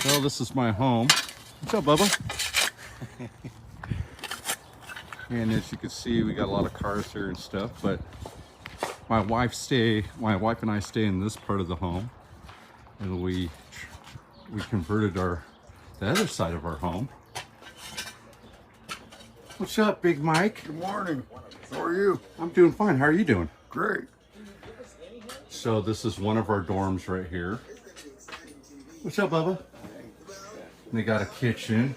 Well, this is my home. What's up, Bubba? And as you can see, we got a lot of cars here and stuff, but my wife and I stay in this part of the home, and we converted the other side of our home. What's up, Big Mike? Good morning. How are you? I'm doing fine. How are you doing? Great. So this is one of our dorms right here. What's up, Bubba? They got a kitchen,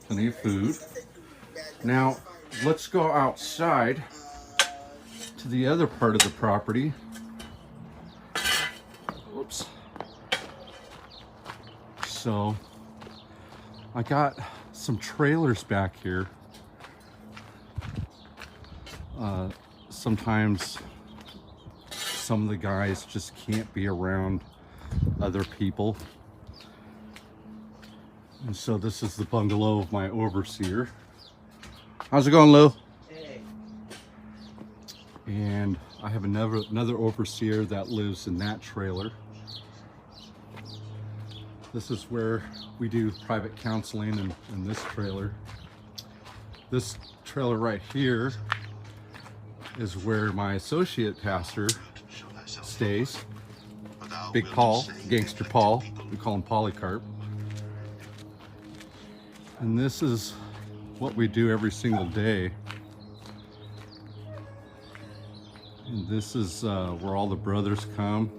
plenty of food. Now, let's go outside to the other part of the property. Whoops. So, I got some trailers back here. Sometimes some of the guys just can't be around other people. And so this is the bungalow of my overseer. How's it going, Lou? Hey. And I have another overseer that lives in that trailer. This is where we do private counseling in this trailer. This trailer right here is where my associate pastor stays. Big Paul, Gangster Paul. We call him Polycarp. And this is what we do every single day. And this is where all the brothers come.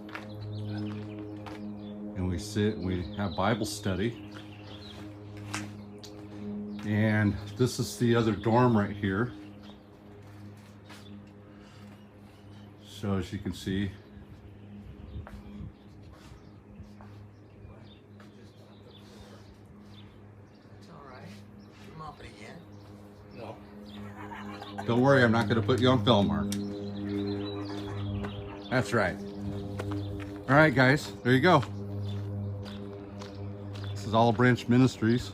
And we sit and we have Bible study. And this is the other dorm right here. So as you can see, It's all right. Come up again. No. don't worry, I'm not going to put you on film, Mark. That's right. All right, guys, there you go. This is Olive Branch Ministries.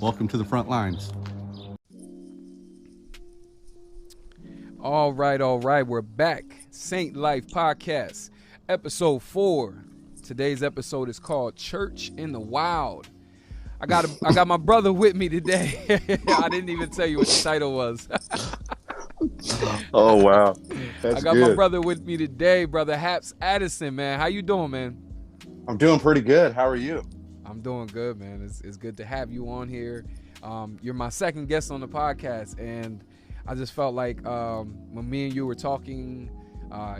Welcome to the front lines. All right. We're back. Saint Life Podcast, episode 4. Today's episode is called Church in the Wild. I got my brother with me today. I didn't even tell you what the title was. Oh, wow. That's I got good. my brother with me today, brother Haps Addison, man. How you doing, man? I'm doing pretty good. How are you? I'm doing good, man. It's good to have you on here. You're my second guest on the podcast, and I just felt like when me and you were talking,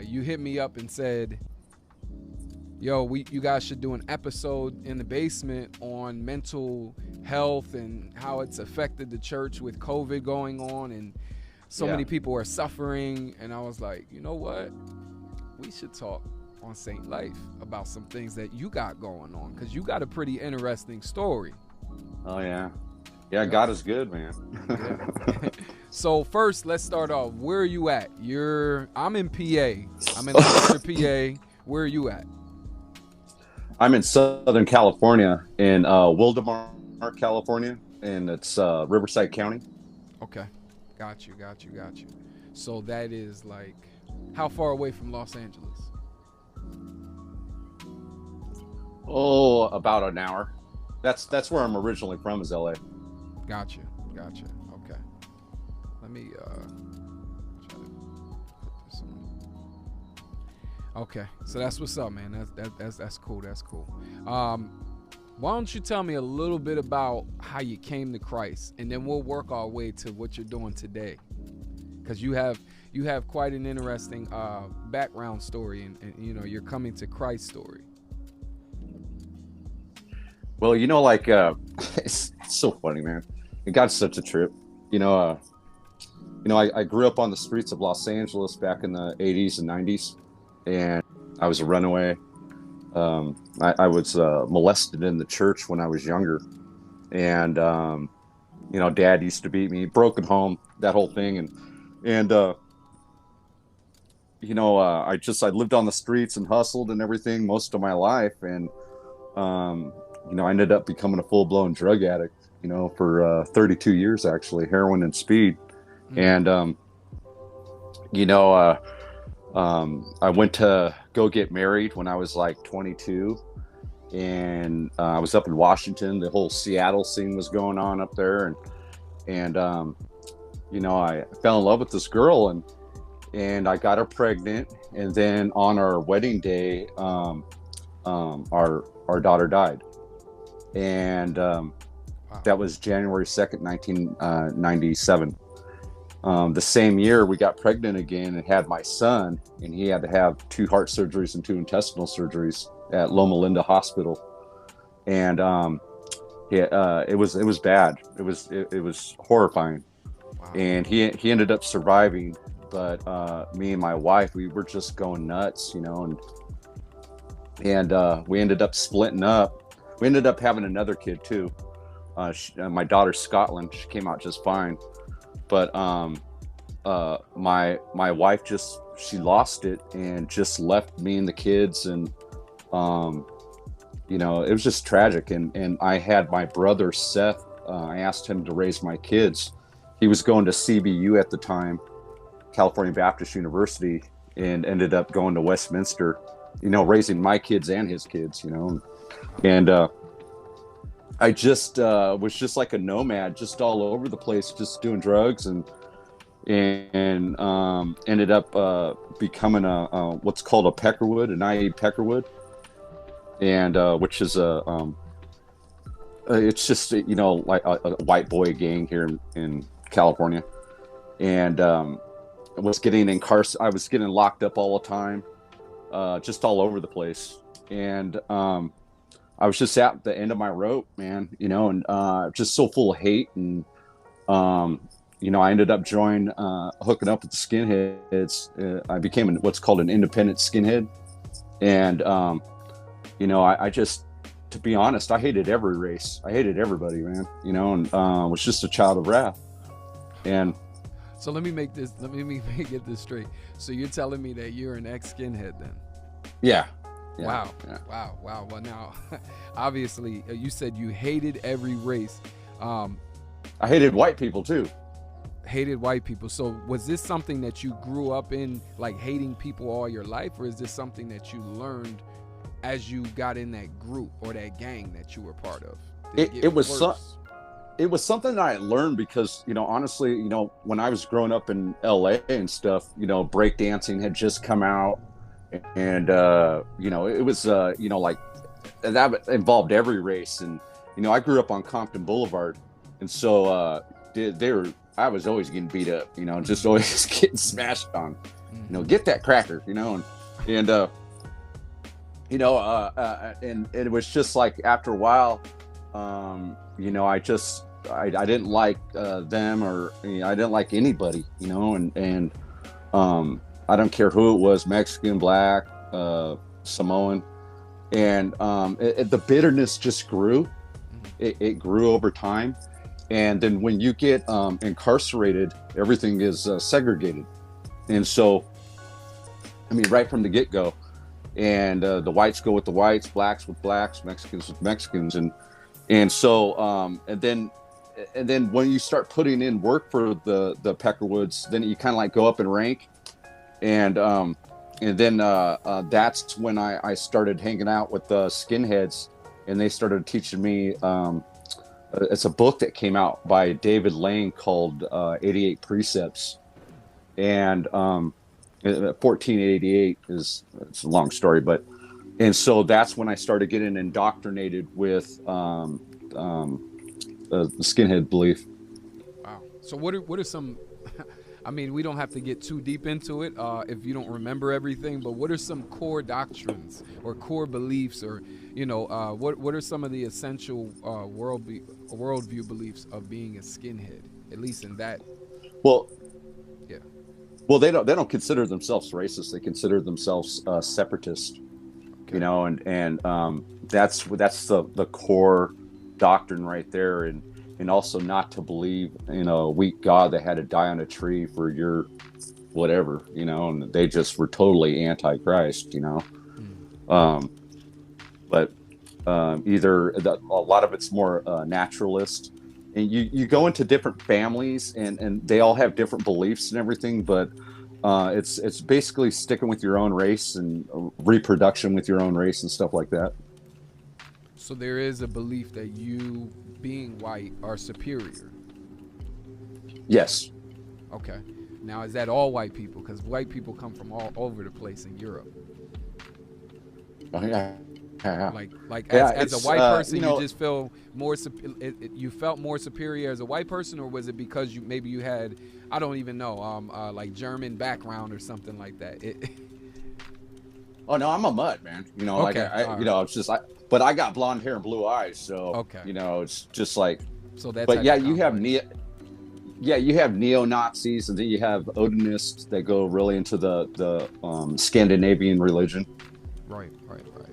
you hit me up and said, yo, you guys should do an episode in the basement on mental health and how it's affected the church with COVID going on, and so many people are suffering. And I was like, you know what? We should talk on Saint Life about some things that you got going on, because you got a pretty interesting story. Oh, yeah. Yeah, God is good, man. Yeah. So first, let's start off. Where are you at? I'm in PA. I'm in Lancaster, PA. Where are you at? I'm in Southern California, in Wildemar, California, and it's Riverside County. Okay. Got you. So that is like, how far away from Los Angeles? Oh, about an hour. That's where I'm originally from, is LA. Gotcha. Okay. Let me try to put this on. Okay, so that's what's up, man. That's cool. Why don't you tell me a little bit about how you came to Christ, and then we'll work our way to what you're doing today, because you have quite an interesting background story, and you know, your coming to Christ story. Well, it's so funny, man. God's such a trip. I grew up on the streets of Los Angeles back in the 80s and 90s, and I was a runaway. I was molested in the church when I was younger, and Dad used to beat me, broken home, that whole thing, and I lived on the streets and hustled and everything most of my life, and I ended up becoming a full-blown drug addict, for 32 years, actually, heroin and speed. And I went to go get married when I was like 22, and I was up in Washington. The whole Seattle scene was going on up there, and you know, I fell in love with this girl, and I got her pregnant, and then on our wedding day, our daughter died, and that was January 2nd, 1997. The same year we got pregnant again and had my son, and he had to have 2 heart surgeries and 2 intestinal surgeries at Loma Linda Hospital. And it was bad. It was horrifying. Wow. And he ended up surviving, but me and my wife, we were just going nuts, you know, and we ended up splitting up. We ended up having another kid too. My daughter's Scotland. She came out just fine. But my wife she lost it and just left me and the kids, and you know, it was just tragic. And I had my brother Seth. I asked him to raise my kids. He was going to CBU at the time, California Baptist University, and ended up going to Westminster, you know, raising my kids and his kids, you know. And I just was just like a nomad, just all over the place, just doing drugs, and ended up becoming a what's called a peckerwood, an IE peckerwood, and which is it's just, you know, like a white boy gang here in California, and I was getting locked up all the time, just all over the place, and I was just at the end of my rope, man, you know, and just so full of hate. And, you know, I ended up hooking up with the skinheads. I became what's called an independent skinhead. And, you know, I just, to be honest, I hated every race. I hated everybody, man, you know, and was just a child of wrath. And so let me get this straight. So you're telling me that you're an ex-skinhead then? Yeah. Wow. Yeah. Wow. Well, now, obviously, you said you hated every race. I hated white people too. Hated white people. So was this something that you grew up in, like hating people all your life, or is this something that you learned as you got in that group or that gang that you were part of? It was something that I learned because, you know, honestly, you know, when I was growing up in LA and stuff, you know, breakdancing had just come out. And, you know, it was, you know, like that involved every race. And, you know, I grew up on Compton Boulevard. And so I was always getting beat up, you know, just always getting smashed on, you know, get that cracker, you know, and you know, and it was just like after a while, you know, I didn't like them, or, you know, I didn't like anybody, you know, and I don't care who it was, Mexican, black, Samoan. And the bitterness just grew. It grew over time. And then when you get incarcerated, everything is segregated. And so, I mean, right from the get-go. And the whites go with the whites, blacks with blacks, Mexicans with Mexicans. And so, and then when you start putting in work for the Peckerwoods, then you kind of like go up in rank. And then that's when I started hanging out with the skinheads, and they started teaching me. It's a book that came out by David Lane called 88 Precepts, and 1488 it's a long story, and so that's when I started getting indoctrinated with the skinhead belief. Wow. So what are some? I mean, we don't have to get too deep into it if you don't remember everything, but what are some core doctrines or core beliefs, or, you know, what are some of the essential worldview beliefs of being a skinhead, at least in that? Well, yeah. Well, they don't consider themselves racist. They consider themselves separatist, okay. You know, and that's the core doctrine right there. And also not to believe in a weak God that had to die on a tree for your whatever, you know, and they just were totally anti-Christ, you know. But either a lot of it's more naturalist, and you go into different families and they all have different beliefs and everything, but it's basically sticking with your own race and reproduction with your own race and stuff like that. So there is a belief that you, being white, are superior. Yes. Okay. Now, is that all white people? Because white people come from all over the place in Europe. Oh, yeah. Yeah. Like Yeah, as a it's, white person, you know, just feel more. You felt more superior as a white person, or was it because maybe you had, I don't even know, like German background or something like that? Oh no, I'm a mutt, man. You know, like Okay, I all you know, it's just but I got blonde hair and blue eyes, so Okay. you know, it's just like. So that's. But yeah, you have neo Nazis, and then you have Odinists that go really into the Scandinavian religion, Right.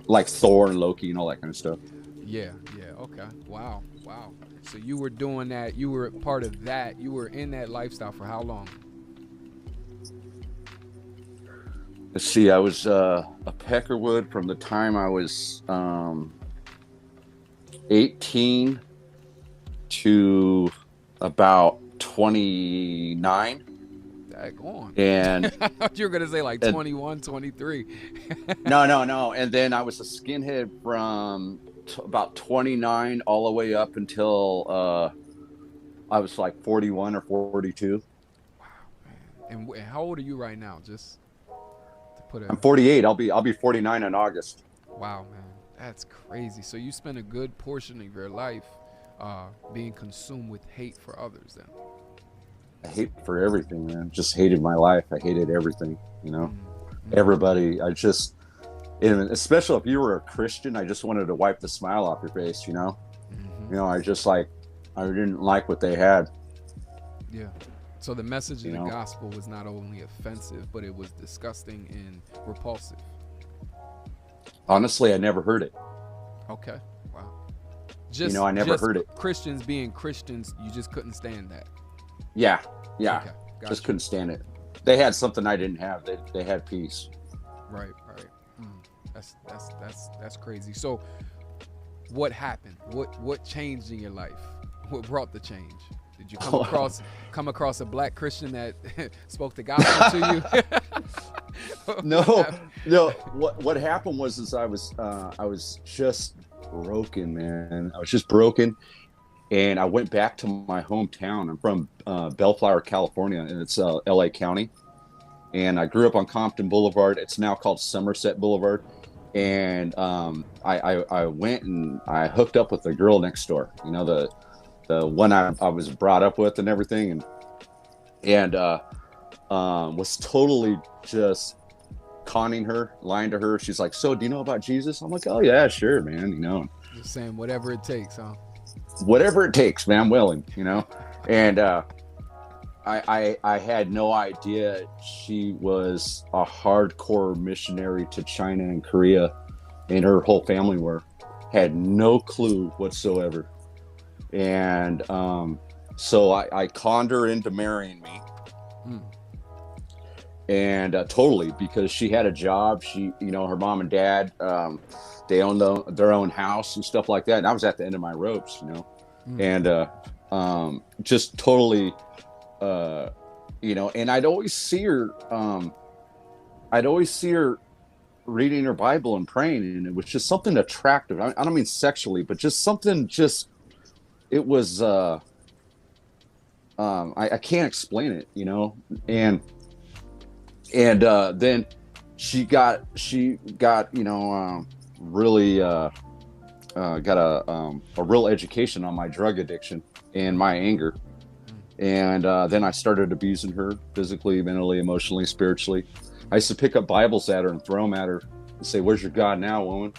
like Thor and Loki and all that kind of stuff. Yeah. Okay. Wow. So you were doing that. You were part of that. You were in that lifestyle for how long? Let's see, I was a Peckerwood from the time I was 18 to about 29. On. And I thought you were gonna say like 21, 23. no. And then I was a skinhead from about 29 all the way up until I was like 41 or 42. Wow, man. And how old are you right now? Just to put it. I'm 48. I'll be 49 in August. Wow, man, that's crazy. So you spent a good portion of your life being consumed with hate for others, then. I hate for everything, man. Just hated my life. I hated everything, you know. Mm-hmm. Everybody. And especially if you were a Christian, I just wanted to wipe the smile off your face, you know. Mm-hmm. You know, I didn't like what they had. Yeah. So the message of You the know? gospel was not only offensive, but it was disgusting and repulsive. Honestly, I never heard it. Okay. Wow. I never heard it. Christians being Christians, you just couldn't stand that. Yeah. Okay. Just couldn't stand it. They had something I didn't have. They had peace. Right. That's crazy. So what happened? What changed in your life? What brought the change? Did you come across a black Christian that spoke the gospel to you? No. What happened was I was just broken, man. I was just broken, and I went back to my hometown. I'm from Bellflower, California, and it's LA County. And I grew up on Compton Boulevard. It's now called Somerset Boulevard. And I went and I hooked up with the girl next door. You know, the one I was brought up with and everything, and was totally just conning her, lying to her. She's like, "So, do you know about Jesus?" I'm like, "Oh yeah, sure, man. You know." Just saying whatever it takes, huh? Whatever it takes, man. I'm willing. You know, and I had no idea she was a hardcore missionary to China and Korea, and her whole family were. Had no clue whatsoever. And so I conned her into marrying me. And totally, because she had a job. She, her mom and dad, they owned their own house and stuff like that. And I was at the end of my ropes, and just totally, and I'd always see her reading her Bible and praying, and it was just something attractive. I don't mean sexually, but just something. It was. I can't explain it, and then she got really got a real education on my drug addiction and my anger. And then I started abusing her physically, mentally, emotionally, spiritually. I used to pick up Bibles at her and throw them at her and say, "Where's your God now, woman?"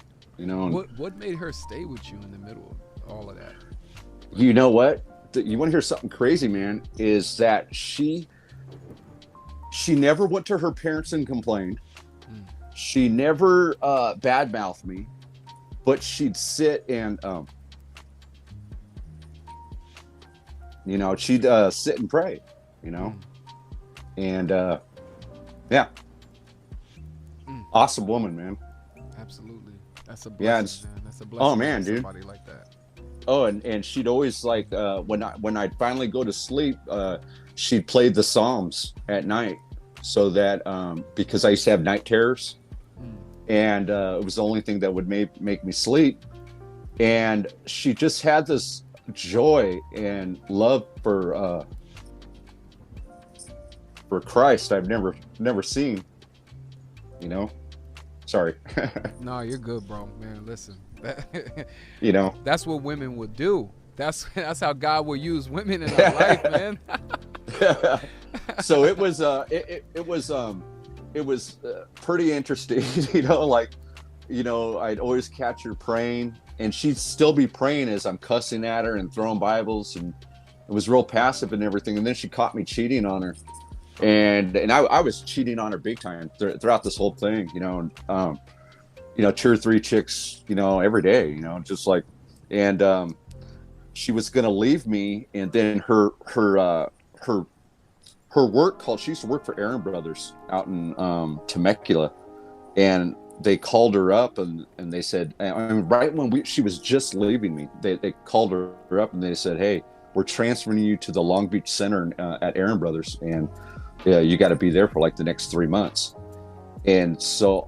What made her stay with you in the middle of all of that? You know what? You want to hear something crazy, man? Is that she never went to her parents and complained. She never badmouthed me, but she'd sit and she'd sit and pray, and yeah, awesome woman, man. Absolutely, that's a blessing, man. That's a blessing. Oh man, dude, somebody like that. Oh, and she'd always when I'd finally go to sleep, she'd play the Psalms at night, so that because I used to have night terrors, and it was the only thing that would make me sleep. and she just had this joy and love for Christ I've never seen, you know. Sorry. No, you're good, bro. Man, listen. You know. That's what women would do. That's how God will use women in our life, man. So it was pretty interesting, you know, like, you know, I'd always catch her praying, and she'd still be praying as I'm cussing at her and throwing Bibles, and it was real passive and everything. And then she caught me cheating on her, and I was cheating on her big time throughout this whole thing, you know. And, you know, 2 or 3 chicks, you know, every day, you know, just like, and she was gonna leave me, and then her work called. She used to work for Aaron Brothers out in Temecula, and they called her up and they said, I mean, right when she was just leaving me, they called her up and they said, hey, we're transferring you to the Long Beach Center at Aaron Brothers, and you got to be there for like the next 3 months. And so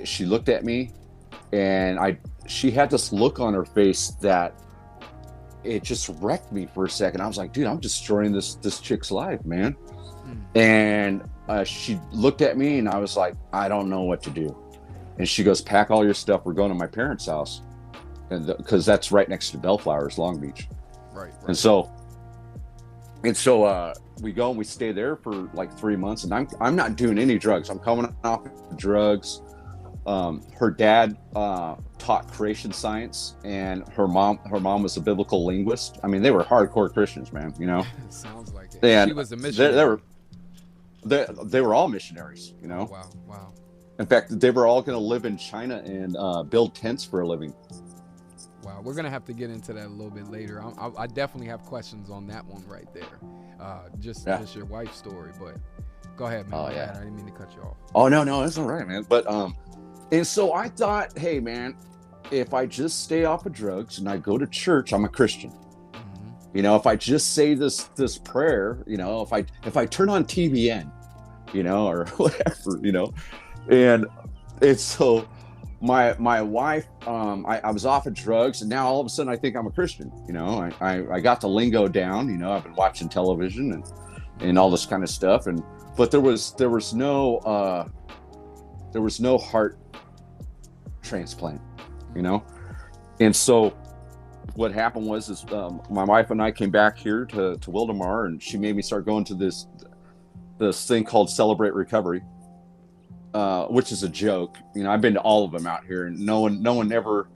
she looked at me, and she had this look on her face that it just wrecked me for a second. I was like, dude, I'm destroying this chick's life, man. And she looked at me, and I was like, I don't know what to do. And she goes, pack all your stuff. We're going to my parents' house, and because that's right next to Bellflowers, Long Beach. Right. And so we go and we stay there for like 3 months, and I'm not doing any drugs. I'm coming off drugs. Her dad taught creation science, and her mom was a biblical linguist. I mean, they were hardcore Christians, man. You know. Sounds like it. And she was a missionary. They were all missionaries, you know. Wow. In fact, they were all going to live in China and build tents for a living. Wow, we're gonna have to get into that a little bit later. I definitely have questions on that one right there. Just your wife's story, but go ahead, man. Oh, yeah. I didn't mean to cut you off. Oh no, that's all right, man. But and so I thought, hey, man, if I just stay off of drugs and I go to church, I'm a Christian. Mm-hmm. You know, if I just say this prayer, you know, if I turn on TBN, you know, or whatever, you know, and so my wife, I was off of drugs, and now all of a sudden I think I'm a Christian. You know, I got the lingo down. You know, I've been watching television and all this kind of stuff, but there was no heart transplant, you know. And so what happened was my wife and I came back here to Wildemar, and she made me start going to this thing called Celebrate Recovery, which is a joke. You know, I've been to all of them out here, and no one ever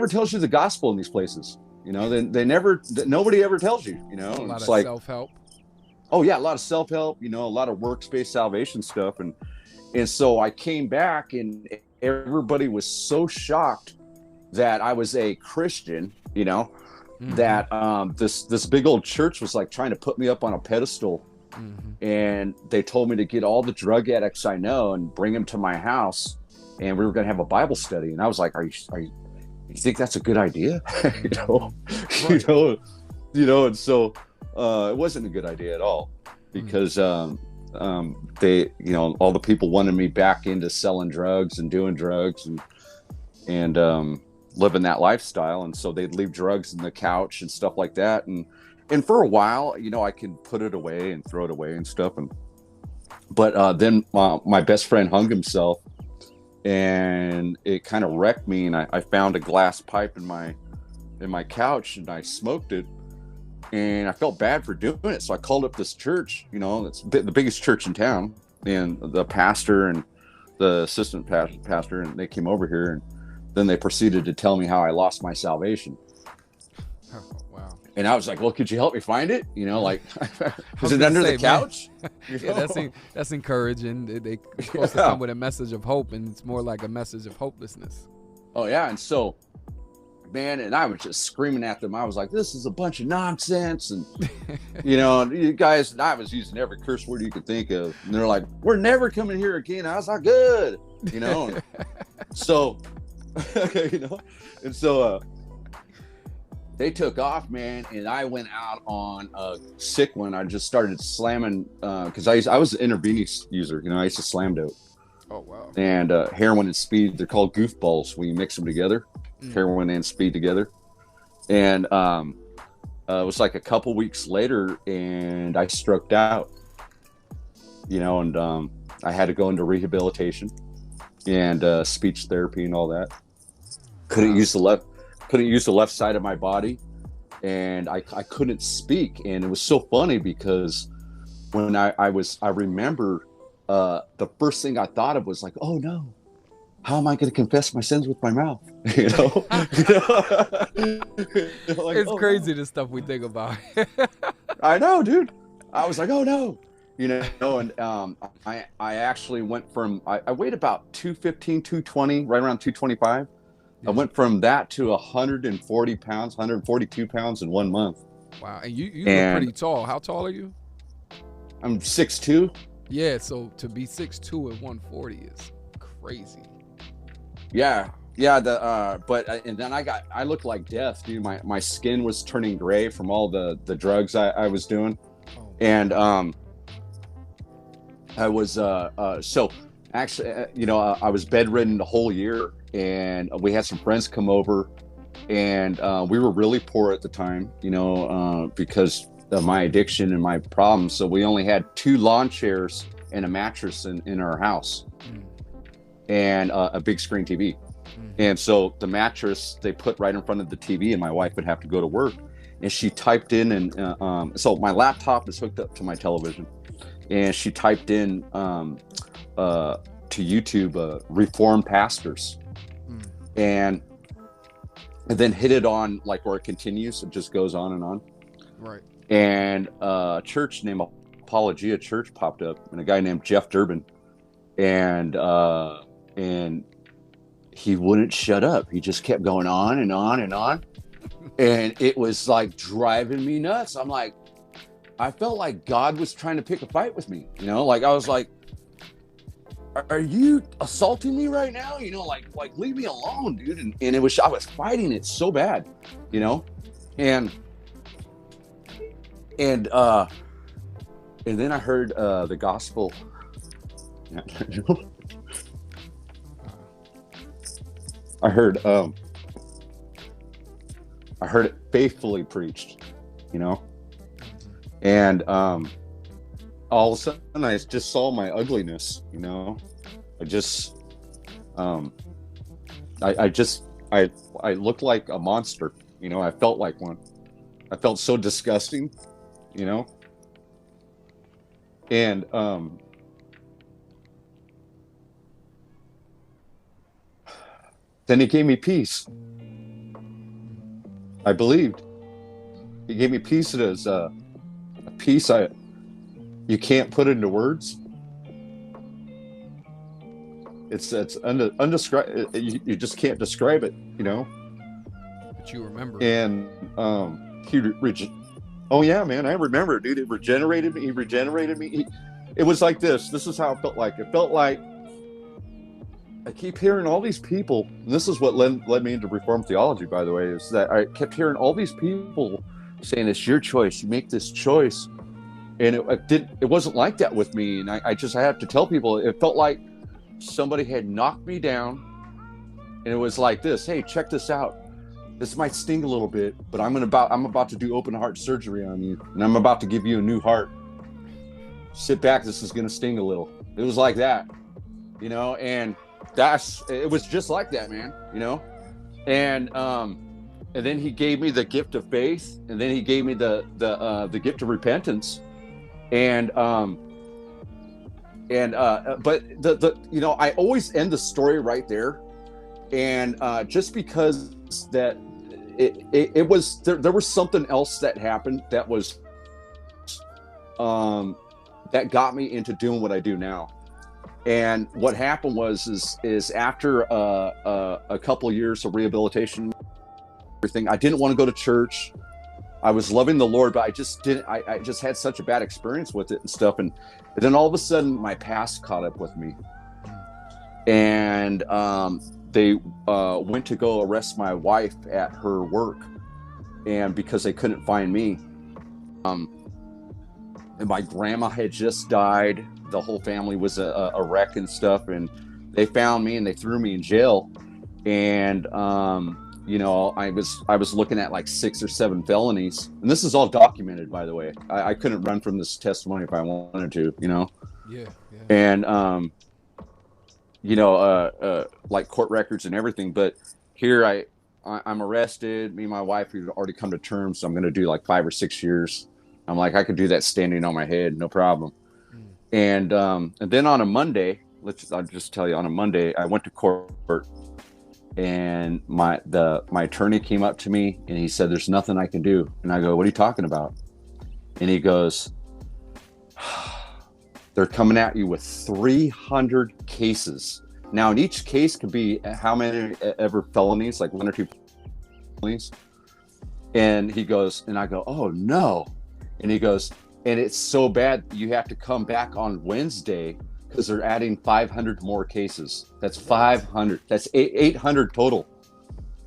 tells you the gospel in these places. You know, nobody ever tells you, you know. A lot it's of like self-help. Oh yeah, a lot of self-help, you know, a lot of works-based salvation stuff. And so I came back, and everybody was so shocked that I was a Christian, you know, mm-hmm. that this big old church was like trying to put me up on a pedestal. Mm-hmm. And they told me to get all the drug addicts I know and bring them to my house, and we were going to have a Bible study. And I was like, you think that's a good idea? You know, right. you know, and so it wasn't a good idea at all, because they, you know, all the people wanted me back into selling drugs and doing drugs and living that lifestyle. And so they'd leave drugs in the couch and stuff like that. And for a while, you know, I can put it away and throw it away and stuff. But then my best friend hung himself, and it kind of wrecked me. And I found a glass pipe in my couch, and I smoked it. And I felt bad for doing it. So I called up this church, you know, it's the biggest church in town, and the pastor and the assistant pastor, and they came over here, and then they proceeded to tell me how I lost my salvation. Oh, wow. And I was like, well, could you help me find it? You know, like, is it under the couch? Yeah, that's encouraging. They're supposed to come with a message of hope, and it's more like a message of hopelessness. Oh, yeah. And so, man, and I was just screaming at them. I was like, this is a bunch of nonsense. And, you know, and you guys, and I was using every curse word you could think of. And they're like, we're never coming here again. I was like, good, you know. And so, you know, and so they took off, man. And I went out on a sick one. I just started slamming because I was an intravenous user. You know, I used to slam dope. Oh, wow. And heroin and speed, they're called goofballs when you mix them together. heroin and speed together. And it was like a couple weeks later, and I stroked out, you know, and I had to go into rehabilitation and speech therapy and all that. Couldn't use the left side of my body, and I couldn't speak. And it was so funny because when I remember the first thing I thought of was like, oh no, how am I going to confess my sins with my mouth? You know, like, It's oh, crazy no. the stuff we think about. I know, dude. I was like, oh no, you know, and I actually went from I weighed about 215, 220, right around 225. I went from that to 140 pounds, 142 pounds in 1 month. Wow, and you look pretty tall. How tall are you? I'm 6'2". Yeah, so to be 6'2" and 140 is crazy. Yeah. But and then I looked like death, dude. My skin was turning gray from all the drugs I was doing. And I was so actually, you know, I was bedridden the whole year, and we had some friends come over, and we were really poor at the time, you know, because of my addiction and my problems. So we only had 2 lawn chairs and a mattress in our house, and a big screen TV. And so the mattress they put right in front of the TV, and my wife would have to go to work, and she typed in, and so my laptop is hooked up to my television, and she typed in to YouTube Reformed pastors, and then hit it on like where it continues. It just goes on and on. Right. And a church named Apologia Church popped up, and a guy named Jeff Durbin, and he wouldn't shut up. He just kept going on and on and on. And it was like driving me nuts. I'm like, I felt like God was trying to pick a fight with me. You know, like I was like, are you assaulting me right now? You know, like leave me alone, dude. And it was, I was fighting it so bad, you know, and then I heard the gospel. I heard it faithfully preached, you know, and all of a sudden I just saw my ugliness, you know. I looked like a monster, you know. I felt like one. I felt so disgusting, you know. And then he gave me peace. I believed. He gave me peace that is a peace you can't put into words. It's undescribed. You just can't describe it, you know. But you remember. And oh yeah, man, I remember, dude. It regenerated me. He regenerated me. It was like this. This is how it felt like. It felt like I keep hearing all these people, and this is what led me into Reformed theology, by the way, is that I kept hearing all these people saying, it's your choice, you make this choice. And it wasn't like that with me. And I have to tell people, it felt like somebody had knocked me down, and it was like this, hey, check this out. This might sting a little bit, but I'm about to do open heart surgery on you, and I'm about to give you a new heart. Sit back, this is going to sting a little. It was like that, you know, and it was just like that, man, you know. And then he gave me the gift of faith, and then he gave me the gift of repentance, but the you know, I always end the story right there, and just because that it was there was something else that happened that was that got me into doing what I do now. And what happened is after a couple of years of rehabilitation, everything, I didn't want to go to church. I was loving the Lord, but I just didn't. I just had such a bad experience with it and stuff. And then all of a sudden, my past caught up with me, and they went to go arrest my wife at her work, and because they couldn't find me, and my grandma had just died. The whole family was a wreck and stuff, and they found me and they threw me in jail. And I was looking at like 6 or 7 felonies, and this is all documented, by the way. I couldn't run from this testimony if I wanted to, Yeah. and like court records and everything. But here I'm arrested. Me and my wife, we've already come to terms. So I'm going to do like 5 or 6 years. I'm like, I could do that standing on my head, no problem. And then on a Monday, I'll just tell you, on a Monday, I went to court, and my attorney came up to me and he said, "There's nothing I can do." And I go, "What are you talking about?" And he goes, "They're coming at you with 300 cases. Now, in each case could be how many ever felonies, like 1 or 2 felonies." And he goes, and I go, "Oh no." And he goes, "And it's so bad you have to come back on Wednesday because they're adding 500 more cases." That's 500. That's 800 total.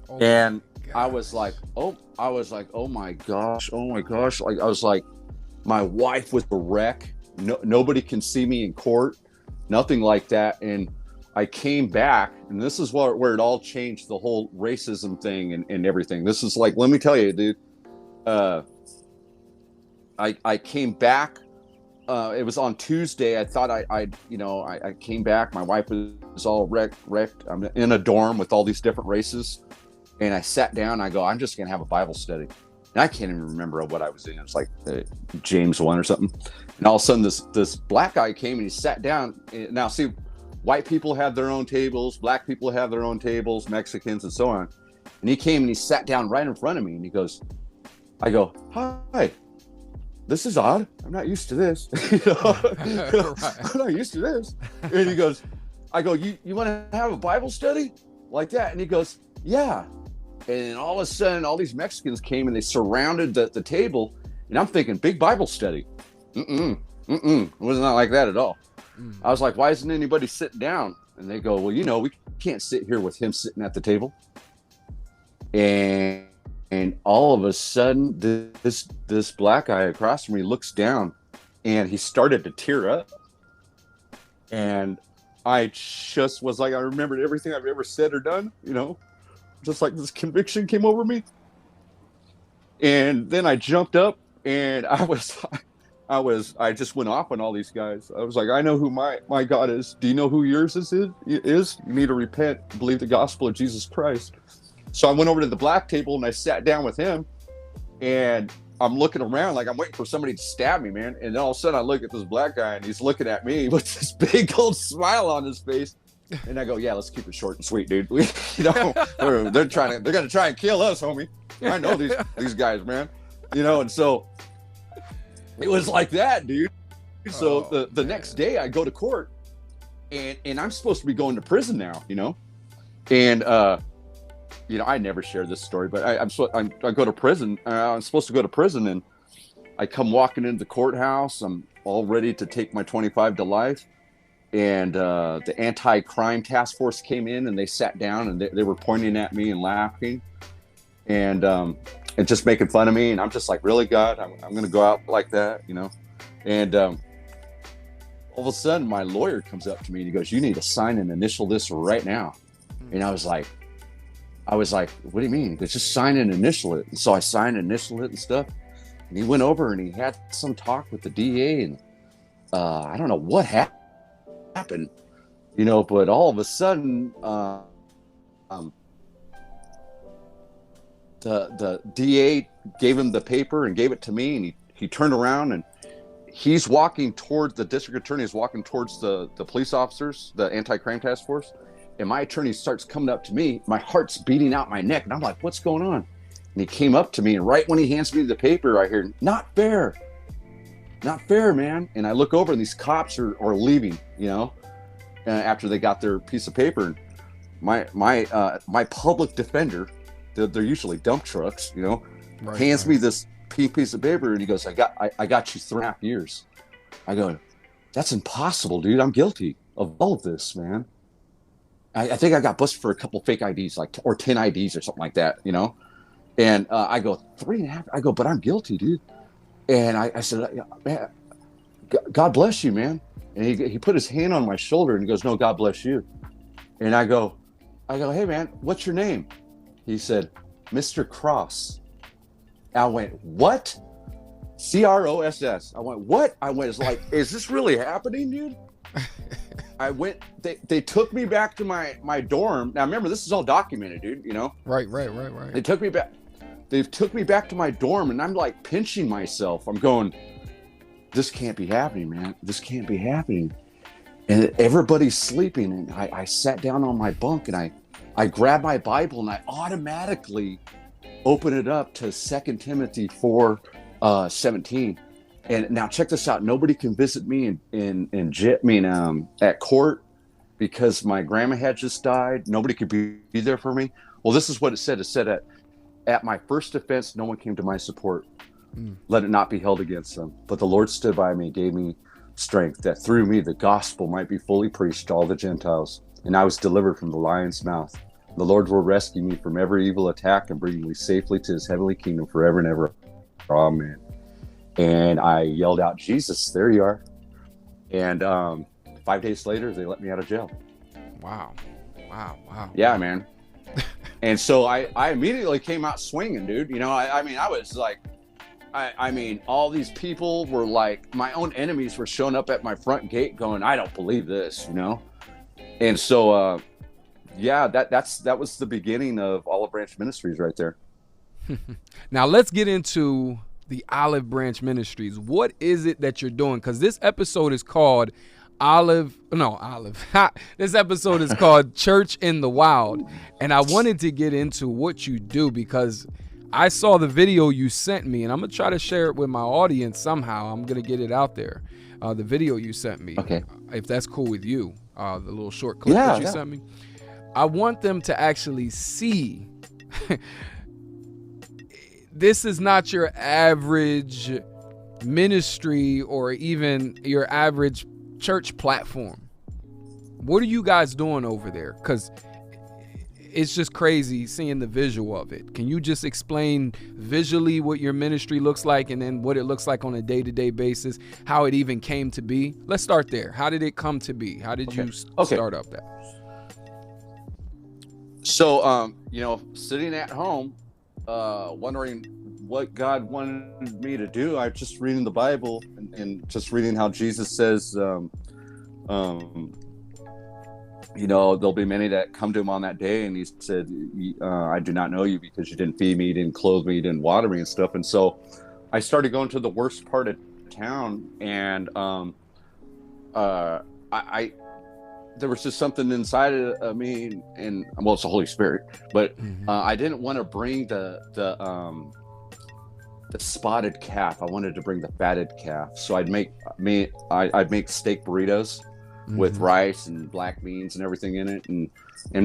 Oh, and gosh. I was like, oh my gosh. Like, I was like, my wife was a wreck. No, nobody can see me in court, nothing like that. And I came back, and this is where it all changed, the whole racism thing and everything. This is like, let me tell you, dude, I came back. It was on Tuesday. I thought I came back. My wife was all wrecked. I'm in a dorm with all these different races. And I sat down. I go, I'm just going to have a Bible study. And I can't even remember what I was in. It was like James 1 or something. And all of a sudden, this black guy came and he sat down. Now, see, white people have their own tables. Black people have their own tables, Mexicans and so on. And he came and he sat down right in front of me. And he goes, I go, "Hi. This is odd. I'm not used to this." I'm not used to this. And he goes, I go, you want to have a Bible study like that? And he goes, "Yeah." And all of a sudden, all these Mexicans came and they surrounded the table. And I'm thinking, big Bible study. It was not like that at all. I was like, "Why isn't anybody sitting down?" And they go, "Well, we can't sit here with him sitting at the table." And all of a sudden, this black guy across from me looks down, and he started to tear up. And I just was like, I remembered everything I've ever said or done, just like this conviction came over me. And then I jumped up, and I just went off on all these guys. I was like, "I know who my God is. Do you know who yours is? You need to repent, believe the gospel of Jesus Christ." So I went over to the black table and I sat down with him, and I'm looking around like I'm waiting for somebody to stab me, man. And then all of a sudden I look at this black guy and he's looking at me with this big old smile on his face. And I go, "Yeah, let's keep it short and sweet, dude. They're gonna try and kill us, homie. I know these guys, man. And so it was like that, dude. So the next day I go to court, and I'm supposed to be going to prison now, and I never shared this story, but I go to prison. I'm supposed to go to prison, and I come walking into the courthouse. I'm all ready to take my 25 to life. And the anti-crime task force came in, and they sat down, and they were pointing at me and laughing and just making fun of me. And I'm just like, "Really, God, I'm going to go out like that, And all of a sudden, my lawyer comes up to me and he goes, "You need to sign and initial this right now." And I was like, "What do you mean?" He goes, "Just sign and initial it." And so I signed and initialed it and stuff. And he went over and he had some talk with the DA, and I don't know what happened, but all of a sudden, the DA gave him the paper and gave it to me, and he turned around and he's walking towards the district attorney is walking towards the police officers, the anti-crime task force. And my attorney starts coming up to me. My heart's beating out my neck. And I'm like, "What's going on?" And he came up to me. And right when he hands me the paper, I hear, "Not fair. Not fair, man." And I look over, and these cops are leaving, after they got their piece of paper. And my public defender, they're usually dump trucks, hands me this piece of paper. And he goes, I got you 3.5 years. I go, "That's impossible, dude. I'm guilty of all of this, man. I think I got busted for a couple fake IDs, or 10 IDs or something like that, And I go, 3.5. I go, "But I'm guilty, dude." And I said, "Man, God bless you, man." And he put his hand on my shoulder and he goes, "No, God bless you." And I go, "Hey, man, what's your name?" He said, Mr. Cross. I went, what? CROSS. I went, what? I went, it's like, is this really happening, dude? I went, they took me back to my dorm. Now remember, this is all documented, dude, you know? Right. They took me back to my dorm, and I'm like pinching myself. I'm going, this can't be happening, man. This can't be happening. And everybody's sleeping, and I sat down on my bunk, and I grabbed my Bible, and I automatically opened it up to 2 Timothy 4:17. And now check this out. Nobody can visit me at court because my grandma had just died. Nobody could be there for me. Well, this is what it said. It said at my first offense, no one came to my support. Let it not be held against them. But the Lord stood by me and gave me strength, that through me the gospel might be fully preached to all the Gentiles. And I was delivered from the lion's mouth. The Lord will rescue me from every evil attack and bring me safely to his heavenly kingdom forever and ever. Amen. And I yelled out, Jesus, there you are. And 5 days later, they let me out of jail. Wow. Yeah, man. And so I immediately came out swinging, dude. You know, I mean, I was like, I mean, all these people were like, my own enemies were showing up at my front gate going, I don't believe this, you know? And so, yeah, that was the beginning of Olive Branch Ministries right there. Now let's get into the Olive Branch Ministries. What is it that you're doing? Because this episode is called This episode is called Church in the Wild. And I wanted to get into what you do because I saw the video you sent me, and I'm going to try to share it with my audience somehow. I'm going to get it out there. The video you sent me, okay, if that's cool with you, the little short clip that you sent me. I want them to actually see this is not your average ministry or even your average church platform. What are you guys doing over there? Because it's just crazy seeing the visual of it. Can you just explain visually what your ministry looks like and then what it looks like on a day-to-day basis, how it even came to be? Let's start there. How did it come to be? How did you start up that? So, you know, sitting at home, wondering what God wanted me to do. I was just reading the Bible and just reading how Jesus says, you know, there'll be many that come to him on that day. And he said, I do not know you because you didn't feed me, you didn't clothe me, you didn't water me and stuff. And so I started going to the worst part of town, and there was just something inside of me, and well, it's the Holy Spirit, but I didn't want to bring the spotted calf. I wanted to bring the fatted calf. So I'd make steak burritos with rice and black beans and everything in it, and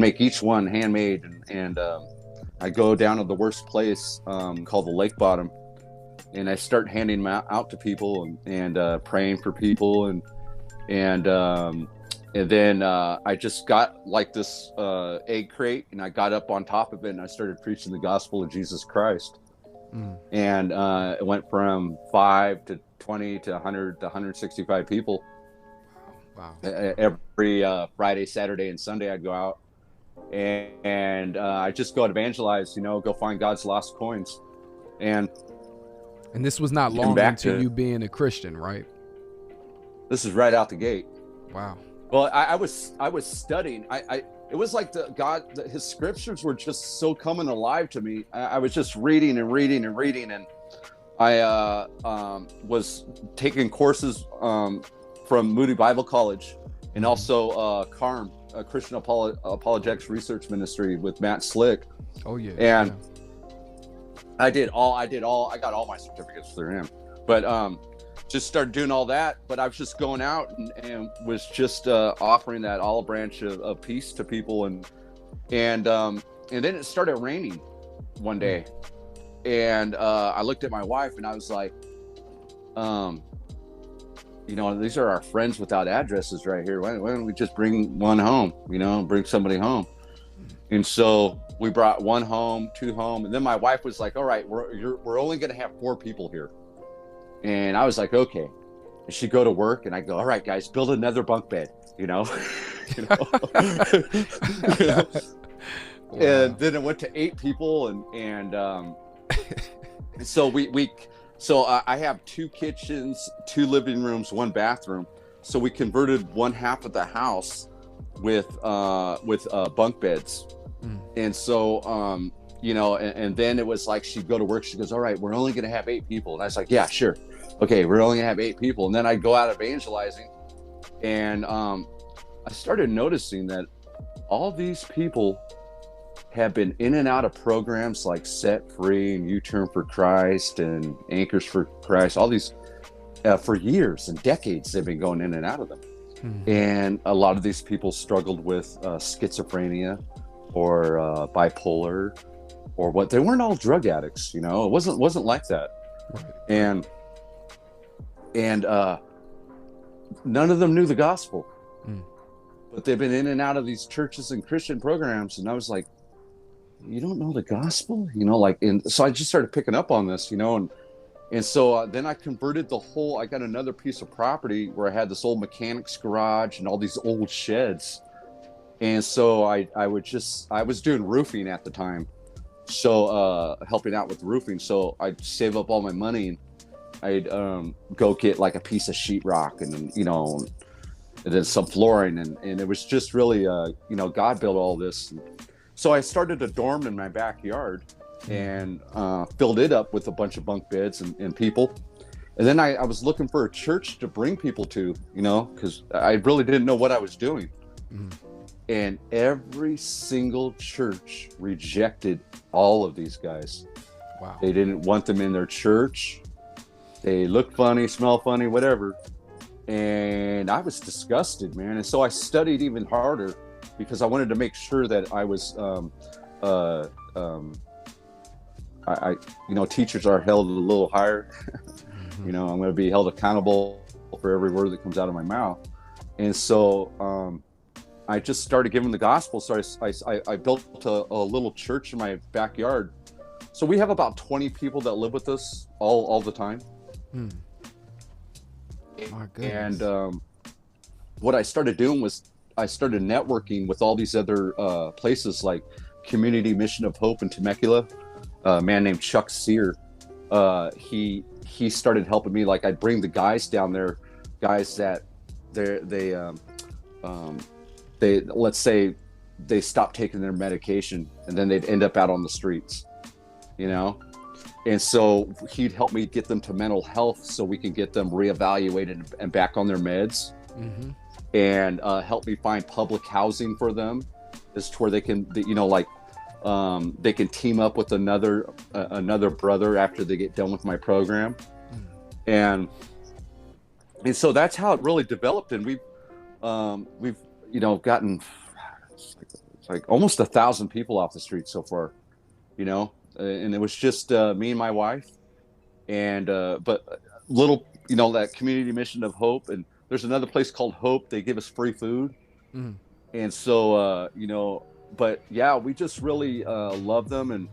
make each one handmade. And I go down to the worst place called the Lake Bottom, and I start handing them out to people and praying for people, and then I just got like this egg crate, and I got up on top of it, and I started preaching the gospel of Jesus Christ. And it went from 5 to 20 to 100 to 165 people. Wow. Every Friday, Saturday, and Sunday I'd go out, and I just go and evangelize, you know, go find God's lost coins. And this was not long into you being a Christian, right? This is right out the gate. Wow. Well, I was studying. It was like his scriptures were just so coming alive to me. I was just reading and reading and reading, and I was taking courses from Moody Bible College, and also CARM, Christian Apologetics Research Ministry with Matt Slick. Oh yeah. And I got all my certificates through him, but just started doing all that. But I was just going out and was just offering that olive branch of peace to people, and then it started raining one day, and I looked at my wife and I was like, you know, these are our friends without addresses right here. Why don't we just bring one home, you know, bring somebody home? And so we brought one home, two home. And then my wife was like, all right, we're only going to have 4 people here. And I was like, okay. And she'd go to work, and I go, all right, guys, build another bunk bed, you know? You know? And then it went to 8 people, and so I have 2 kitchens, 2 living rooms, 1 bathroom. So we converted one half of the house with bunk beds. And so you know, and then it was like, she'd go to work, she goes, all right, we're only gonna have 8 people. And I was like, yeah, sure, okay, we're only gonna have 8 people. And then I'd go out evangelizing, and I started noticing that all these people have been in and out of programs like Set Free and U-Turn for Christ and Anchors for Christ, all these for years and decades. They've been going in and out of them. And a lot of these people struggled with schizophrenia or bipolar, or what. They weren't all drug addicts, you know. It wasn't like that. And none of them knew the gospel, but they've been in and out of these churches and Christian programs. And I was like, you don't know the gospel, you know, like. And so I just started picking up on this, you know, and so then I converted I got another piece of property where I had this old mechanic's garage and all these old sheds. And so I was doing roofing at the time, so helping out with roofing. So I'd save up all my money, and I'd go get like a piece of sheetrock, and then, you know, and then some flooring, and it was just really you know, God built all this. So I started a dorm in my backyard, and filled it up with a bunch of bunk beds and people. And then I was looking for a church to bring people to, you know, because I really didn't know what I was doing. And every single church rejected all of these guys. Wow. They didn't want them in their church. They look funny, smell funny, whatever. And I was disgusted, man. And so I studied even harder, because I wanted to make sure that I was, you know, teachers are held a little higher. You know, I'm going to be held accountable for every word that comes out of my mouth. And so I just started giving the gospel. So I built a little church in my backyard. So we have about 20 people that live with us all the time. My goodness. And what I started doing was I started networking with all these other places, like Community Mission of Hope in Temecula. A man named Chuck Sear, he started helping me. Like, I'd bring the guys down there, guys that they let's say they stopped taking their medication, and then they'd end up out on the streets, you know. And so he'd help me get them to mental health, so we can get them reevaluated and back on their meds. And help me find public housing for them, as to where they can, you know, like they can team up with another brother after they get done with my program. And so that's how it really developed. And we've you know, gotten like almost 1,000 people off the street so far, you know. And it was just me and my wife, and but little, you know, that Community Mission of Hope. And there's another place called Hope. They give us free food. And so you know, but yeah, we just really love them. And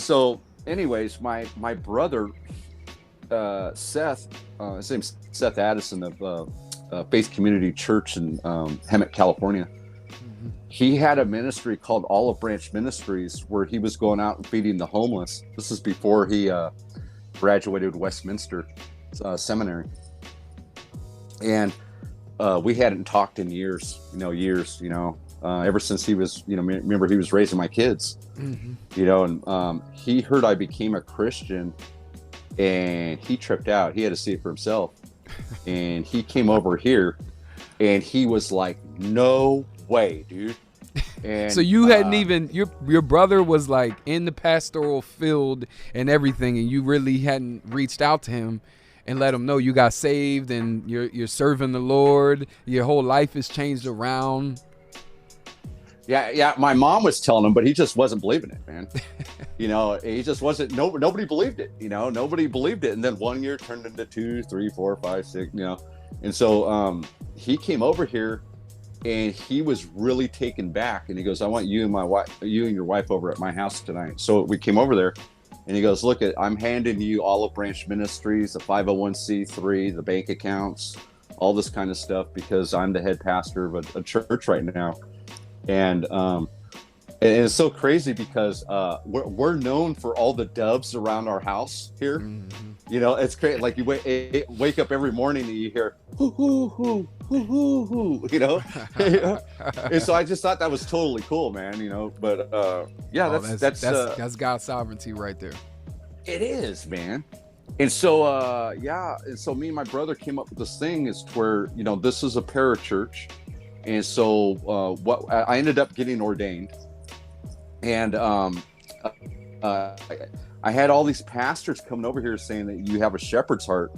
so anyways, my brother Seth, his name's Seth Addison of Faith Community Church in Hemet, California. He had a ministry called Olive Branch Ministries, where he was going out and feeding the homeless. This is before he graduated Westminster Seminary. And we hadn't talked in years, ever since he was, remember, he was raising my kids, and he heard I became a Christian, and he tripped out. He had to see it for himself. And he came over here, and he was like, no way, dude. And so you hadn't even, your brother was like in the pastoral field and everything, and you really hadn't reached out to him and let him know you got saved and you're serving the Lord. Your whole life has changed around. Yeah. My mom was telling him, but he just wasn't believing it, man. He just wasn't. Nobody believed it. Nobody believed it. And then 1 year turned into 2, 3, 4, 5, 6. And so he came over here, and he was really taken back. And he goes, "I want you and your wife over at my house tonight." So we came over there, and he goes, "Look, I'm handing you Olive Branch Ministries, the 501c3, the bank accounts, all this kind of stuff, because I'm the head pastor of a church right now." And And it's so crazy because we're known for all the doves around our house here. Mm-hmm. You know, it's great. Like you wake up every morning and you hear hoo hoo hoo hoo hoo hoo. You know, and so I just thought that was totally cool, man. You know, but yeah, that's God's sovereignty right there. it is, man. And so yeah, and so me and my brother came up with this thing is where, you know, this is a parachurch, and so what I ended up getting ordained, and I had all these pastors coming over here saying that you have a shepherd's heart,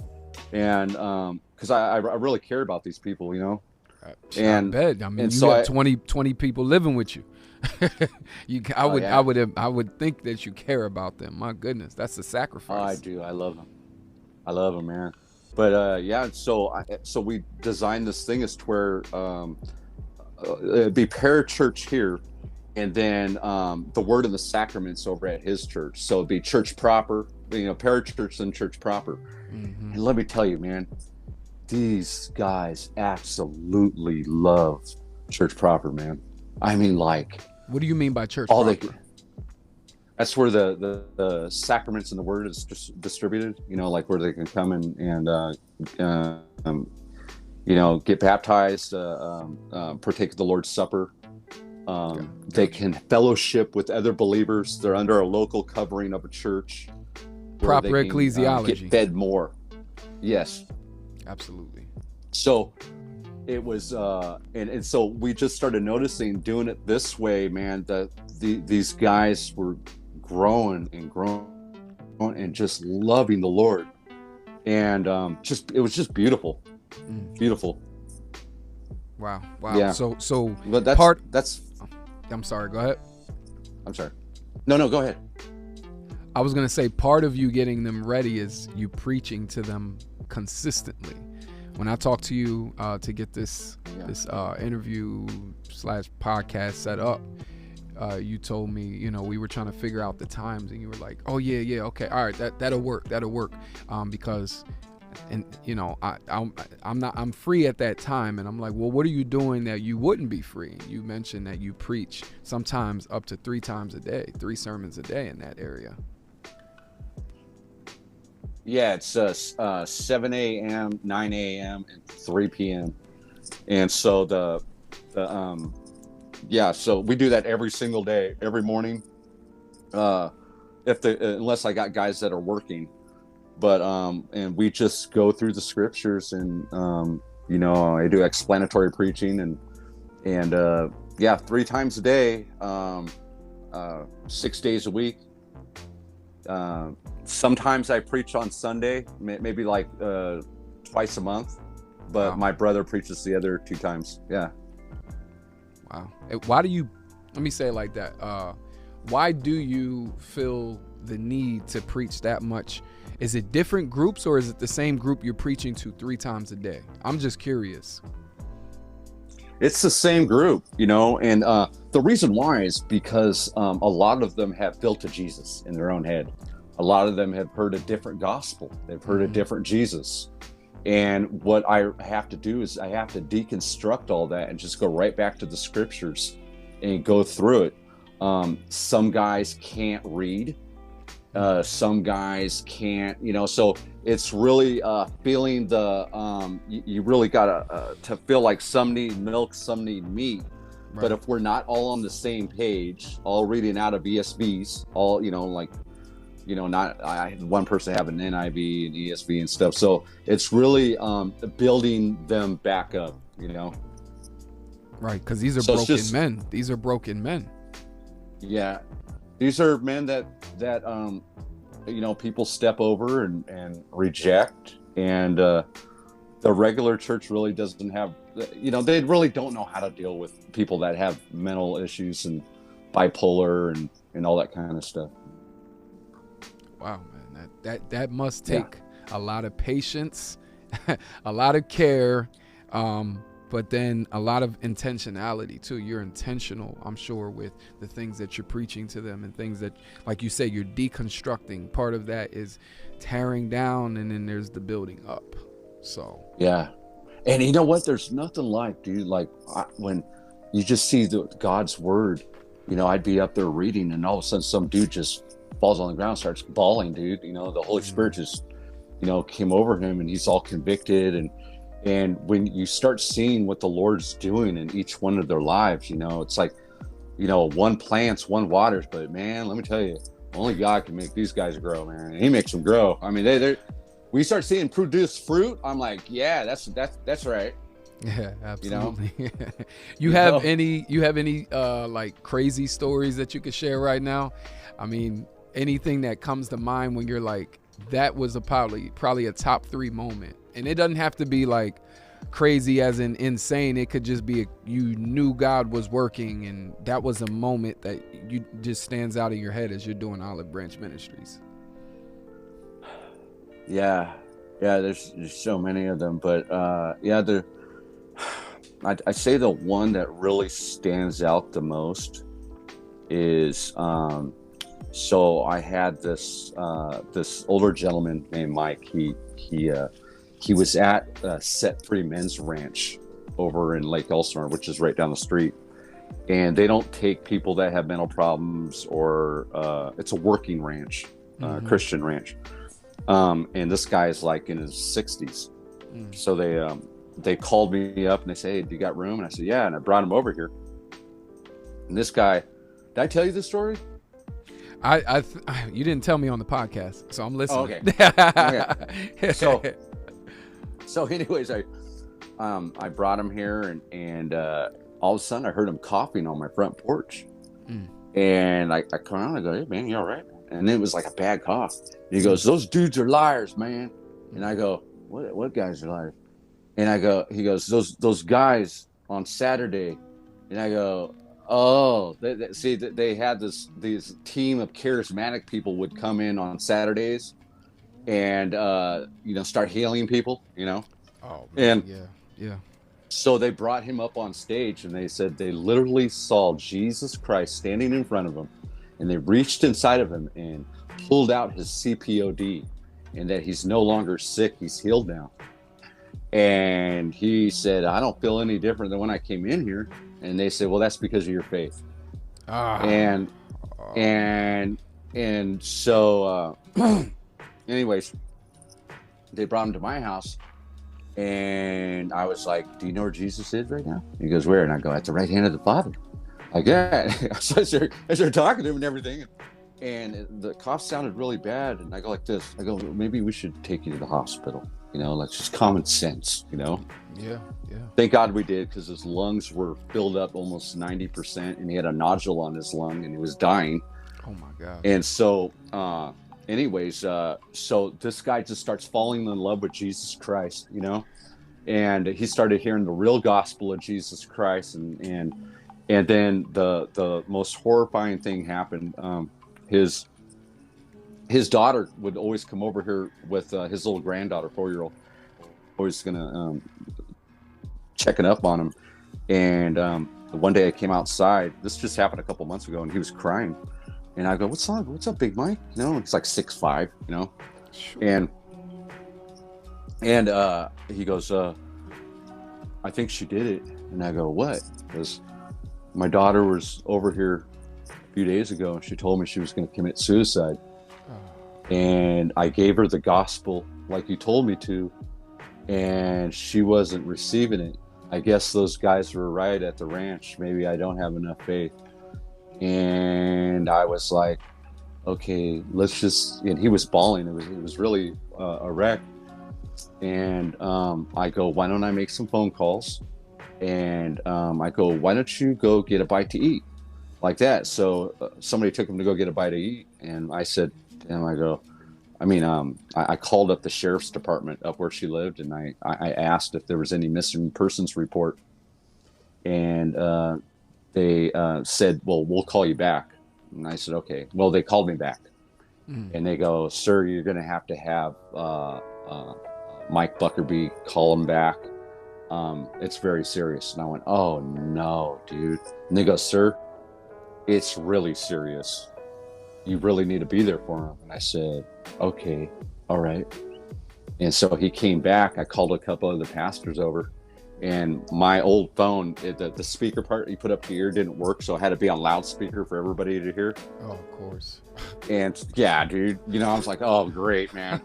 and because I really care about these people, you know. And I bet. I mean, you have 20 people living with you. I would think that you care about them. My goodness, that's a sacrifice. I do. I love them, man. But yeah, so we designed this thing as to where it'd be parachurch here, and then the word and the sacraments over at his church. So it'd be church proper, you know, parachurch and church proper. Mm-hmm. And let me tell you, man, these guys absolutely love church proper, man. I mean, like, what do you mean by church proper? That's where the sacraments and the word is distributed, you know, like where they can come and you know, get baptized, partake of the Lord's Supper. They can fellowship with other believers. They're under a local covering of a church. Proper ecclesiology. Get fed more. Yes. Absolutely. So it was, and so we just started noticing doing it this way, man, that these guys were growing and just loving the Lord. And it was just beautiful. Beautiful. Wow. Yeah. So but that's I'm sorry, go ahead. I'm sorry. No, go ahead. I was gonna say part of you getting them ready is you preaching to them consistently. When I talked to you to get this interview / podcast set up, you told me, you know, we were trying to figure out the times, and you were like, oh yeah, okay, all right, that'll work, because, and you know, I'm free at that time, and I'm like, well, what are you doing that you wouldn't be free? You mentioned that you preach sometimes up to 3 times a day, 3 sermons a day in that area. Yeah, it's 7 a.m., 9 a.m., and 3 p.m. And so so we do that every single day, every morning. Unless I got guys that are working, but and we just go through the scriptures, and you know, I do explanatory preaching, and 3 times a day, 6 days a week. Sometimes I preach on Sunday, maybe like twice a month, but my brother preaches the other 2 times. Yeah. Wow. Why do you, let me say it like that. Why do you feel the need to preach that much? Is it different groups, or is it the same group you're preaching to 3 times a day? I'm just curious. It's the same group, you know, and the reason why is because a lot of them have built a Jesus in their own head. A lot of them have heard a different gospel. They've heard a different Jesus. And what I have to do is I have to deconstruct all that and just go right back to the scriptures and go through it. Some guys can't read. Some guys can't, you know, so it's really feeling you really gotta to feel like some need milk, some need meat. Right. But if we're not all on the same page, all reading out of ESVs, all, you know, like, you know, I had one person have an NIV and ESV and stuff. So it's really building them back up, you know. Right, because these are broken men. These are broken men. Yeah. These are men that you know, people step over and reject, and the regular church really doesn't have, you know, they really don't know how to deal with people that have mental issues and bipolar and all that kind of stuff. Wow, man, that must take a lot of patience, a lot of care, but then a lot of intentionality too. You're intentional, I'm sure, with the things that you're preaching to them, and things that, like you say, you're deconstructing. Part of that is tearing down, and then there's the building up. So yeah, and you know what? There's nothing like, dude, like when you just see God's word, I'd be up there reading, and all of a sudden some dude just falls on the ground, starts bawling, dude. The Holy Spirit just, came over him, and he's all convicted. And when you start seeing what the Lord's doing in each one of their lives, it's like, one plants, one waters, but man, let me tell you, only God can make these guys grow, man. And he makes them grow. I mean, we start seeing produce fruit. I'm like, yeah, that's right. Yeah, absolutely. You have any like crazy stories that you could share right now? I mean, anything that comes to mind when you're like, that was probably a top 3 moment. And it doesn't have to be like crazy as in insane. It could just be you knew God was working, and that was a moment that you just stands out in your head as you're doing Olive Branch Ministries. Yeah, there's so many of them, but I say the one that really stands out the most is so I had this older gentleman named Mike. He was at Set Free Men's Ranch over in Lake Elsinore, which is right down the street, and they don't take people that have mental problems, or it's a working ranch, Christian ranch. And this guy is like in his 60s. So they called me up and they say, hey, do you got room? And I said, yeah. And I brought him over here. And this guy, did I tell you this story? You didn't tell me on the podcast, so I'm listening. Oh, okay. So anyways, I brought him here, and all of a sudden I heard him coughing on my front porch. And I come around and I go, hey man, you all right? And it was like a bad cough. And he goes, those dudes are liars, man. And I go, what guys are liars? And he goes, those guys on Saturday. And I go, oh, they had these team of charismatic people would come in on Saturdays and, start healing people, Oh, man. And yeah. So they brought him up on stage, and they said they literally saw Jesus Christ standing in front of them, and they reached inside of him and pulled out his CPOD, and that he's no longer sick, he's healed now. And he said, I don't feel any different than when I came in here. And they said, well, that's because of your faith. And so anyways, they brought him to my house, and I was like, do you know where Jesus is right now? He goes, where? And I go, at the right hand of the Father. Like, yeah. So I started talking to him and everything, and the cough sounded really bad. And I go like this, I go, maybe we should take you to the hospital. Like just common sense, Yeah. Thank God we did, because his lungs were filled up almost 90%, and he had a nodule on his lung, and he was dying. Oh my God. And so, so this guy just starts falling in love with Jesus Christ, and he started hearing the real gospel of Jesus Christ. And then the most horrifying thing happened. His daughter would always come over here with his little granddaughter, 4-year-old, always gonna checking up on him. And one day I came outside. This just happened a couple months ago, and he was crying. And I go, "What's up? What's up, Big Mike?" He's like 6'5", Sure. And he goes, "I think she did it." And I go, "What?" Because my daughter was over here a few days ago, and she told me she was going to commit suicide. And I gave her the gospel like you told me to, and she wasn't receiving it. I guess those guys were right at the ranch. Maybe I don't have enough faith. And I was like, okay, let's just, and he was bawling. It was really a wreck. And I go, why don't I make some phone calls? And I go, why don't you go get a bite to eat? Like that. So somebody took him to go get a bite to eat. And I said, and I called up the sheriff's department up where she lived, and I asked if there was any missing persons report. And they said, well, we'll call you back. And I said, okay. Well, they called me back. And they go, sir, you're going to have Mike Buckerby call him back. It's very serious. And I went, oh, no, dude. And they go, sir, it's really serious. You really need to be there for him. And I said, okay, all right. And so he came back. I called a couple of the pastors over, And my old phone, the speaker part you put up to your ear didn't work, so it had to be on loudspeaker for everybody to hear. Oh, of course. And yeah, dude, I was like, oh, great, man.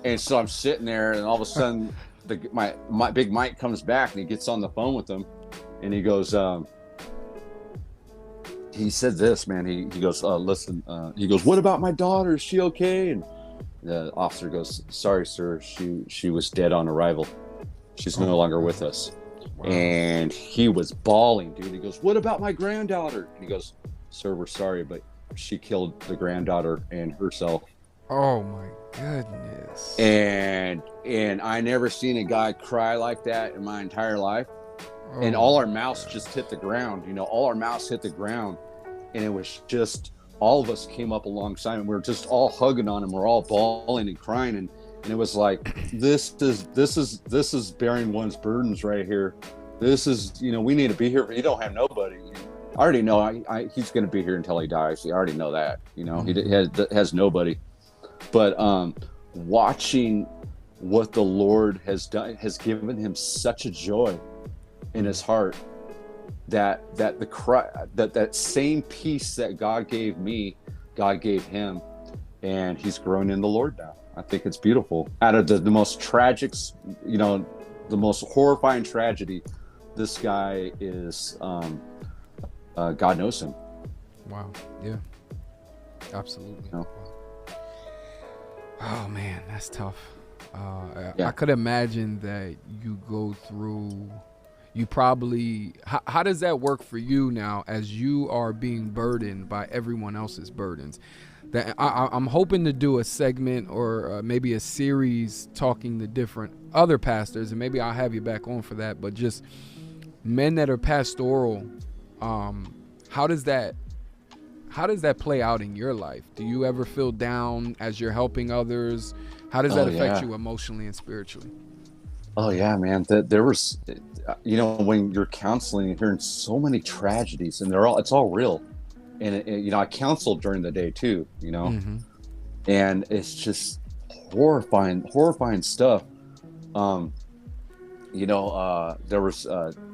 And so I'm sitting there, and all of a sudden, my big Mike comes back, and he gets on the phone with them, and he goes, he said this, man. He goes, listen, he goes, what about my daughter? Is she okay? And the officer goes, sorry, sir, she was dead on arrival. She's no longer with us. Wow. And he was bawling, dude. He goes, what about my granddaughter? And he goes, sir, we're sorry, but she killed the granddaughter and herself. Oh my goodness. And I never seen a guy cry like that in my entire life. And all our mouths just hit the ground, all our mouths hit the ground. And it was just, all of us came up alongside him. We were just all hugging on him. We're all bawling and crying. And it was like, this is bearing one's burdens right here. This is, we need to be here. You don't have nobody. I already know he's going to be here until he dies. You already know that, he has nobody. But watching what the Lord has done has given him such a joy in his heart that same peace that God gave me, God gave him, and he's grown in the Lord now. I think it's beautiful. Out of the most tragic, the most horrifying tragedy, this guy is, God knows him. Wow. Yeah. Absolutely. No. Oh man, that's tough. Yeah. I could imagine that you go through. You probably. How does that work for you now, as you are being burdened by everyone else's burdens? That I'm hoping to do a segment or maybe a series talking to different other pastors, and maybe I'll have you back on for that. But just men that are pastoral, how does that play out in your life? Do you ever feel down as you're helping others? How does that affect you emotionally and spiritually? Oh yeah, man. There was, when you're counseling, you're hearing so many tragedies, and it's all real. And I counseled during the day too, Mm-hmm. And it's just horrifying stuff. There was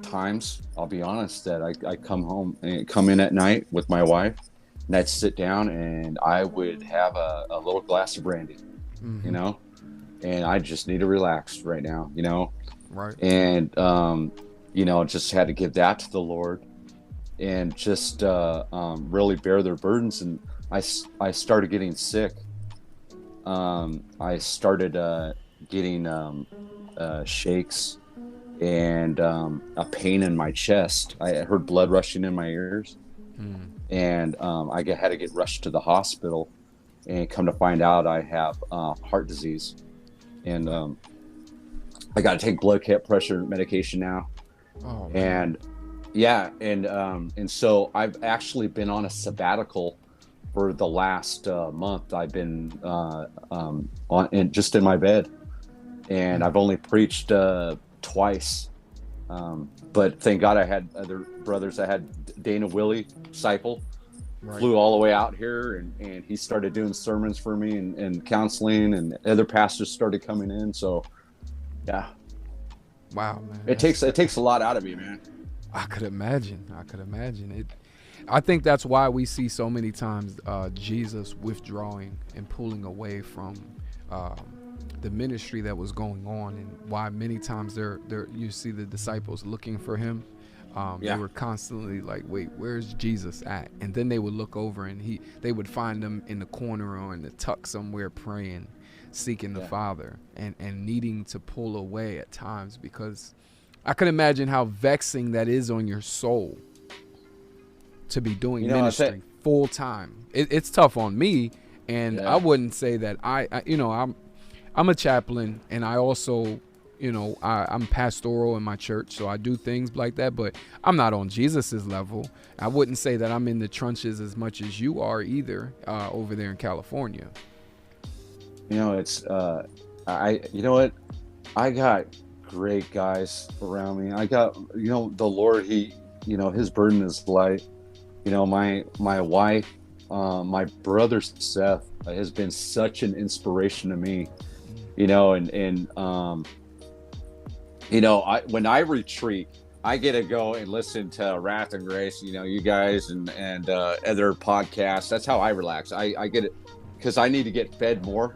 times, I'll be honest, that I come in at night with my wife, and I'd sit down and I would have a little glass of brandy, Mm-hmm. And I just need to relax right now, Right. And, just had to give that to the Lord and just really bear their burdens. And I started getting sick. I started getting shakes and a pain in my chest. I heard blood rushing in my ears. And I had to get rushed to the hospital, and come to find out I have heart disease. And I got to take blood pressure medication now. Oh, man. And yeah, and so I've actually been on a sabbatical for the last month. I've been just in my bed, and I've only preached twice. But thank God I had other brothers. I had Dana Willie Seipel, Right. flew all the way out here, and he started doing sermons for me and counseling, and other pastors started coming in. So yeah, Wow, man. it takes a lot out of me, man. I could imagine it. I think that's why we see so many times Jesus withdrawing and pulling away from the ministry that was going on, and why many times you see the disciples looking for him. They were constantly like, wait, where's Jesus at? And then they would look over, and they would find him in the corner or in the tuck somewhere praying, seeking the Father, and needing to pull away at times, because I can imagine how vexing that is on your soul to be doing ministry full time. It's tough on me, and I wouldn't say that I'm a chaplain, and I also, I'm pastoral in my church, so I do things like that, but I'm not on Jesus's level. I wouldn't say that I'm in the trenches as much as you are either, over there in California. It's I got great guys around me. I got, the Lord, his burden is light. My wife, my brother Seth has been such an inspiration to me, and when I retreat, I get to go and listen to Wrath and Grace, you guys and other podcasts. That's how I relax. I get it because I need to get fed more.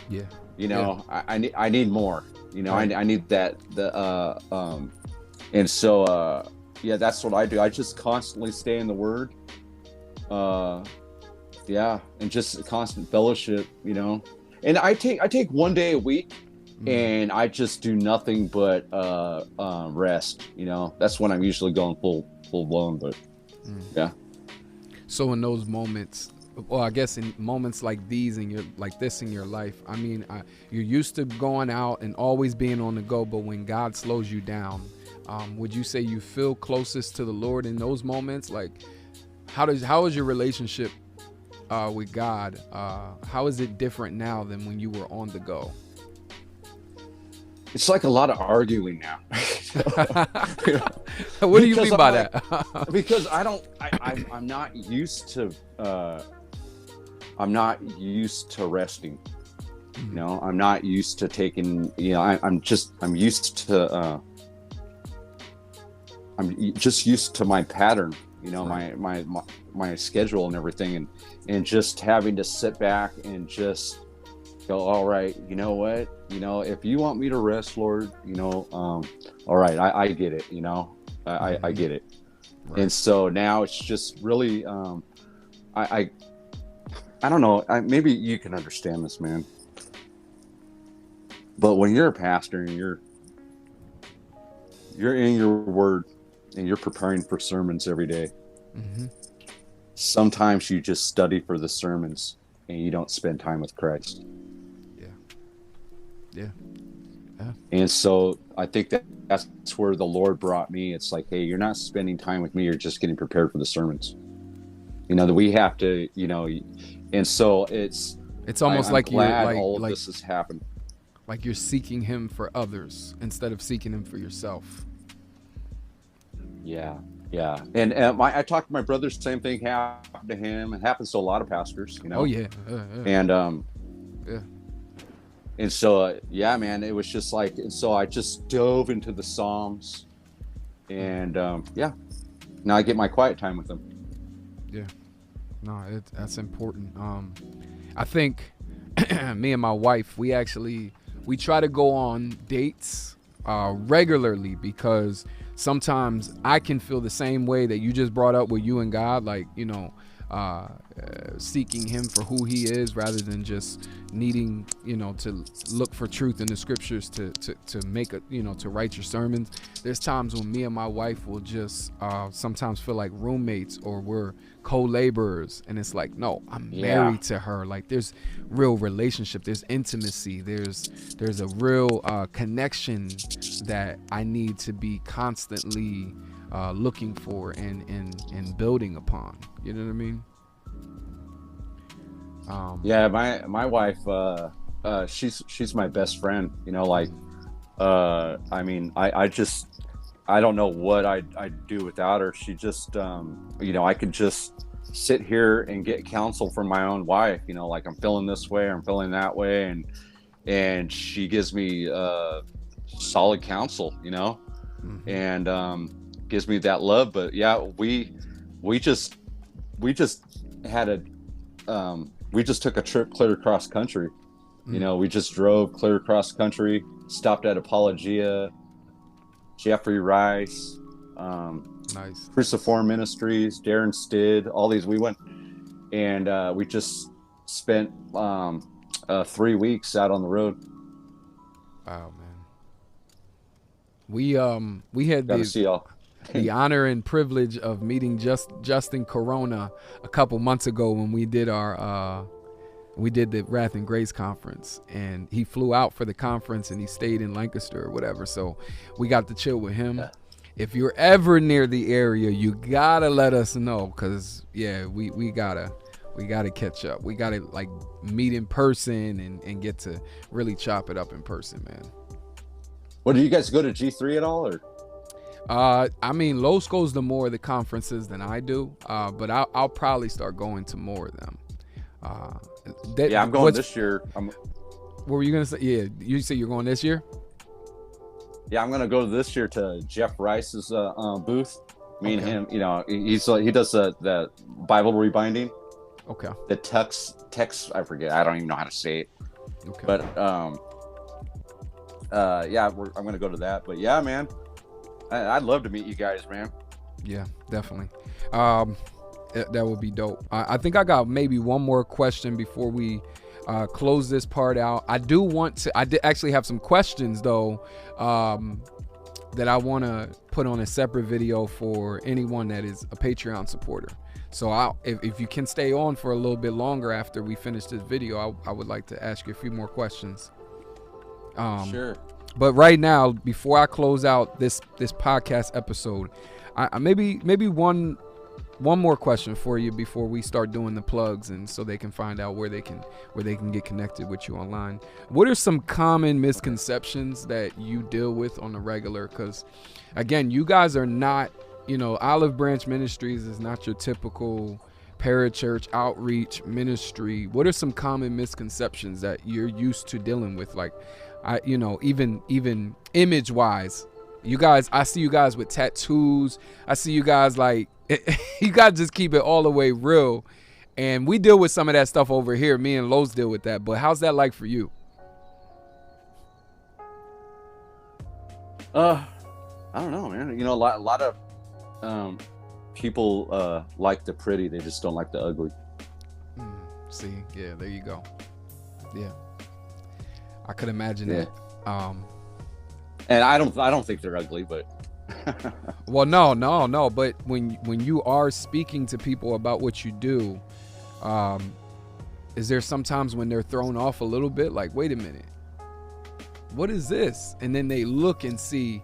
Yeah. I need more. Right. I need that and so yeah, that's what I do. I just constantly stay in the Word. Yeah, and just constant fellowship. And I take one day a week. And I just do nothing but rest. That's when I'm usually going full blown. But yeah. So in those moments, well, I guess in moments like these in your life, I mean, you're used to going out and always being on the go. But when God slows you down, would you say you feel closest to the Lord in those moments? Like, how is your relationship with God? How is it different now than when you were on the go? It's like a lot of arguing now. What do you mean by that? Because I'm not used to resting. I'm not used to taking. I'm just used to my pattern. My schedule and everything, and just having to sit back and just go, all right, you know what? If you want me to rest, Lord, all right, I get it, I get it. Right. And so now it's just really, I don't know, maybe you can understand this, man. But when you're a pastor and you're in your Word and you're preparing for sermons every day, sometimes you just study for the sermons and you don't spend time with Christ. Yeah. And so I think that's where the Lord brought me. It's like, hey, you're not spending time with me. You're just getting prepared for the sermons. That we have to, and so it's almost like all of this has happened. Like you're seeking Him for others instead of seeking Him for yourself. Yeah. And I talked to my brother. Same thing happened to him. It happens to a lot of pastors. Oh yeah. And yeah. And so, yeah, man, it was just like, and so I just dove into the Psalms, and yeah, now I get my quiet time with them. Yeah, no, that's important. I think me and my wife, we try to go on dates regularly, because sometimes I can feel the same way that you just brought up with you and God, like, seeking Him for who He is rather than just needing, to look for truth in the scriptures to make a, to write your sermons. There's times when me and my wife will just sometimes feel like roommates, or we're co-laborers, and it's like, no, I'm married to her. Like, there's real relationship, there's intimacy, there's a real connection that I need to be constantly looking for and building upon. You know what I mean? Yeah, my wife, she's my best friend. I mean, I don't know what I'd do without her. She just, I could just sit here and get counsel from my own wife. Like, I'm feeling this way, or I'm feeling that way, and she gives me solid counsel. And gives me that love. But yeah, we just had we just took a trip clear across country. We just drove clear across country, stopped at Apologia, Jeffrey Rice, nice, Cruciform Ministries, Darren Stidd, all these. We went and we just spent 3 weeks out on the road. Wow, man. We had Got to see y'all. The honor and privilege of meeting Justin Corona a couple months ago when we did the Wrath and Grace conference, and he flew out for the conference and he stayed in Lancaster or whatever, so we got to chill with him. Yeah. If you're ever near the area, you gotta let us know, because we gotta catch up. We gotta like meet in person and get to really chop it up in person, man. Well, do you guys go to G3 at all, or? I mean, Los goes to more of the conferences than I do, but I'll probably start going to more of them. I'm going this year. What were you gonna say? Yeah, you say you're going this year? Yeah, I'm gonna go this year to Jeff Rice's booth. Me and Okay. him, you know, he does the Bible rebinding, Okay. the text. I forget. I don't even know how to say it. Okay. But yeah, I'm gonna go to that. But yeah, man, I'd love to meet you guys, man. Yeah, definitely. That would be dope. I think I got maybe one more question before we close this part out. I did actually have some questions though, that I want to put on a separate video for anyone that is a Patreon supporter. So if you can stay on for a little bit longer after we finish this video, I would like to ask you a few more questions. Sure. But right now, before I close out this podcast episode, I maybe one more question for you before we start doing the plugs, and so they can find out where they can get connected with you online. What are some common misconceptions that you deal with on the regular? Because again, you guys are not, Olive Branch Ministries is not your typical parachurch outreach ministry. What are some common misconceptions that you're used to dealing with? Like, even image wise, I see you guys with tattoos. I see you guys like, you gotta just keep it all the way real. And we deal with some of that stuff over here. Me and Lowe's deal with that. But how's that like for you? I don't know, man. A lot of people like the pretty. They just don't like the ugly. See, yeah, there you go. Yeah, I could imagine Yeah. that. And I don't think they're ugly, but Well, no. But when you are speaking to people about what you do, is there sometimes when they're thrown off a little bit? Like, wait a minute, what is this? And then they look and see,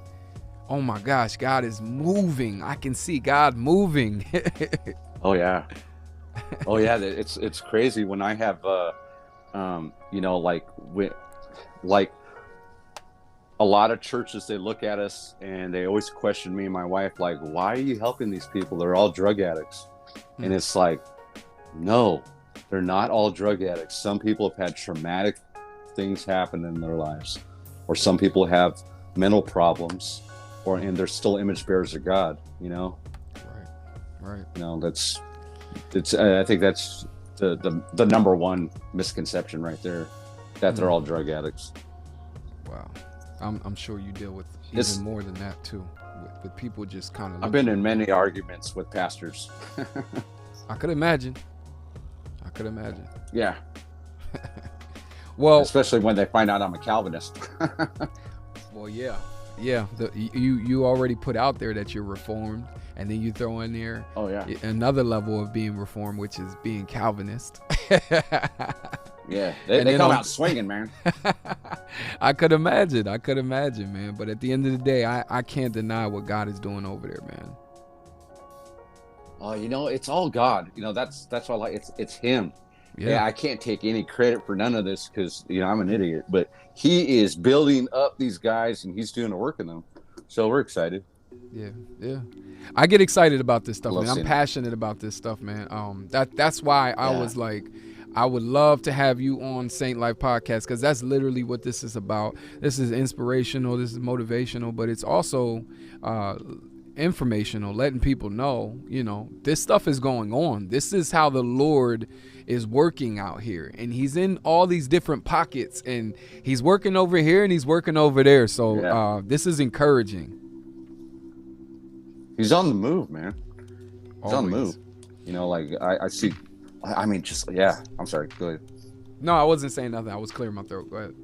oh my gosh, God is moving. I can see God moving. oh yeah, it's crazy when I have like a lot of churches, they look at us and they always question me and my wife, like, why are you helping these people? They're all drug addicts. And it's like, no, they're not all drug addicts. Some people have had traumatic things happen in their lives, or some people have mental problems, and they're still image bearers of God, Right. I think that's the number one misconception right there, that they're all drug addicts. Wow. I'm sure you deal with even more than that too, with people just kind of. I've been in many arguments with pastors. I could imagine. Yeah. Well, especially when they find out I'm a Calvinist. well, yeah. You already put out there that you're reformed, and then you throw in there another level of being reformed, which is being Calvinist. Yeah, they come out swinging, man. I could imagine, man. But at the end of the day, I can't deny what God is doing over there, man. Oh, it's all God. That's why I like it's Him. Yeah, I can't take any credit for none of this because I'm an idiot. But He is building up these guys, and He's doing the work in them. So we're excited. Yeah. I get excited about this stuff, man. I'm seeing passionate about this stuff, man. That's why I was like, I would love to have you on Saint Life Podcast, because that's literally what this is about. This is inspirational, this is motivational, but it's also informational, letting people know, this stuff is going on. This is how the Lord is working out here, and He's in all these different pockets, and He's working over here and He's working over there. So this is encouraging. He's on the move, man. He's on the Always. move. Like I see. I mean, I'm sorry. Go ahead. No, I wasn't saying nothing. I was clearing my throat. Go ahead.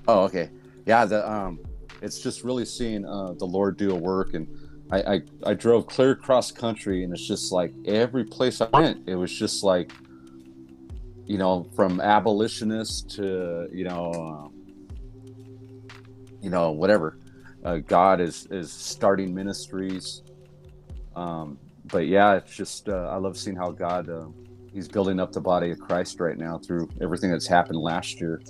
Oh, okay. Yeah. It's just really seeing the Lord do a work, and I drove clear across country, and it's just like every place I went, it was just like, from abolitionists to whatever. God is starting ministries. But yeah, it's just I love seeing how God He's building up the body of Christ right now through everything that's happened last year.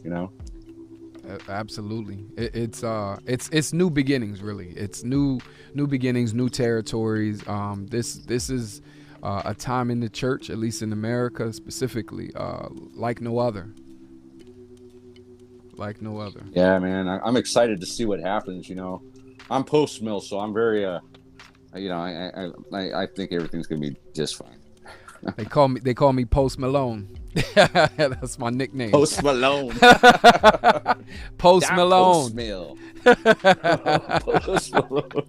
Absolutely, it's new beginnings. Really, it's new beginnings, new territories. This is a time in the church, at least in America specifically, like no other. like no other. Yeah, man. I'm excited to see what happens. I'm post mill, so I'm very, I think everything's gonna be just fine. They call me Post Malone. That's my nickname. Post Malone. Post That Malone. Post mill. Post Malone.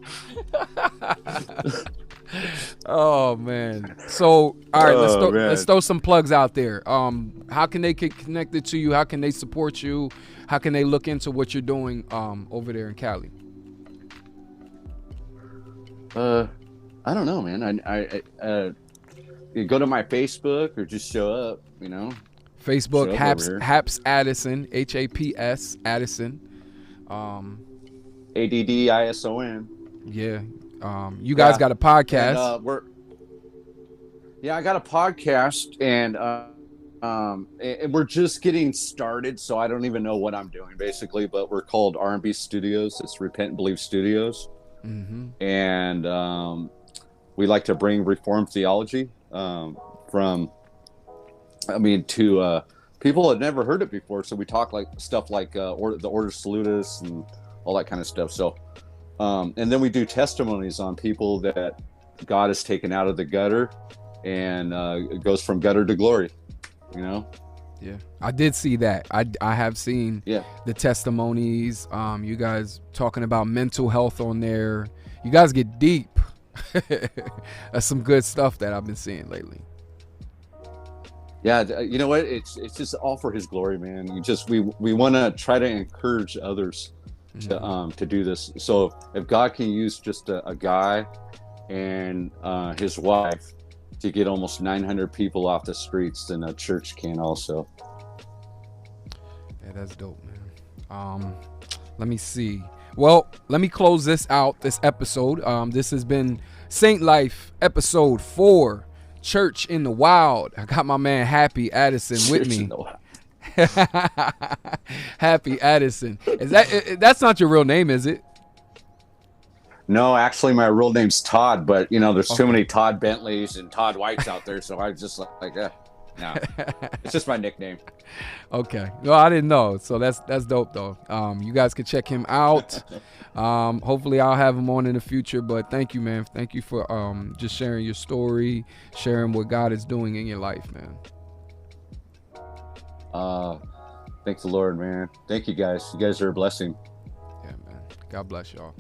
Oh man. So all right, Oh, let's man. throw some plugs out there. How can they get connected to you? How can they support you? How can they look into what you're doing over there in Cali? I don't know, man. You go to my Facebook or just show up. Facebook, Show up Haps over here. Haps Addison, HAPS Addison. ADDISON. Yeah. You guys Yeah. got a podcast. And I got a podcast, and we're just getting started, so I don't even know what I'm doing basically. But we're called R&B Studios. It's Repent and Believe Studios, and we like to bring Reformed theology to people that never heard it before. So we talk like stuff like the Order Salutis and all that kind of stuff. So, and then we do testimonies on people that God has taken out of the gutter, and it goes from gutter to glory. Yeah, I did see that. I have seen the testimonies. You guys talking about mental health on there. You guys get deep. That's some good stuff that I've been seeing lately. Yeah, you know what? It's just all for His glory, man. We want to try to encourage others to do this. So if God can use just a guy and his wife to get almost 900 people off the streets, then a church can also. Yeah, that's dope, man. Let me see. Well, let me close this out, this episode. This has been Saint Life episode 4, Church in the Wild. I got my man Happy Addison with me. Happy Addison. That's not your real name, is it? No, actually, my real name's Todd, but there's too many Todd Bentleys and Todd Whites out there, so I just no, it's just my nickname. Okay, well, I didn't know, so that's dope though. You guys can check him out. Hopefully, I'll have him on in the future. But thank you, man. Thank you for just sharing your story, sharing what God is doing in your life, man. Thank the Lord, man. Thank you guys. You guys are a blessing. Yeah, man. God bless y'all.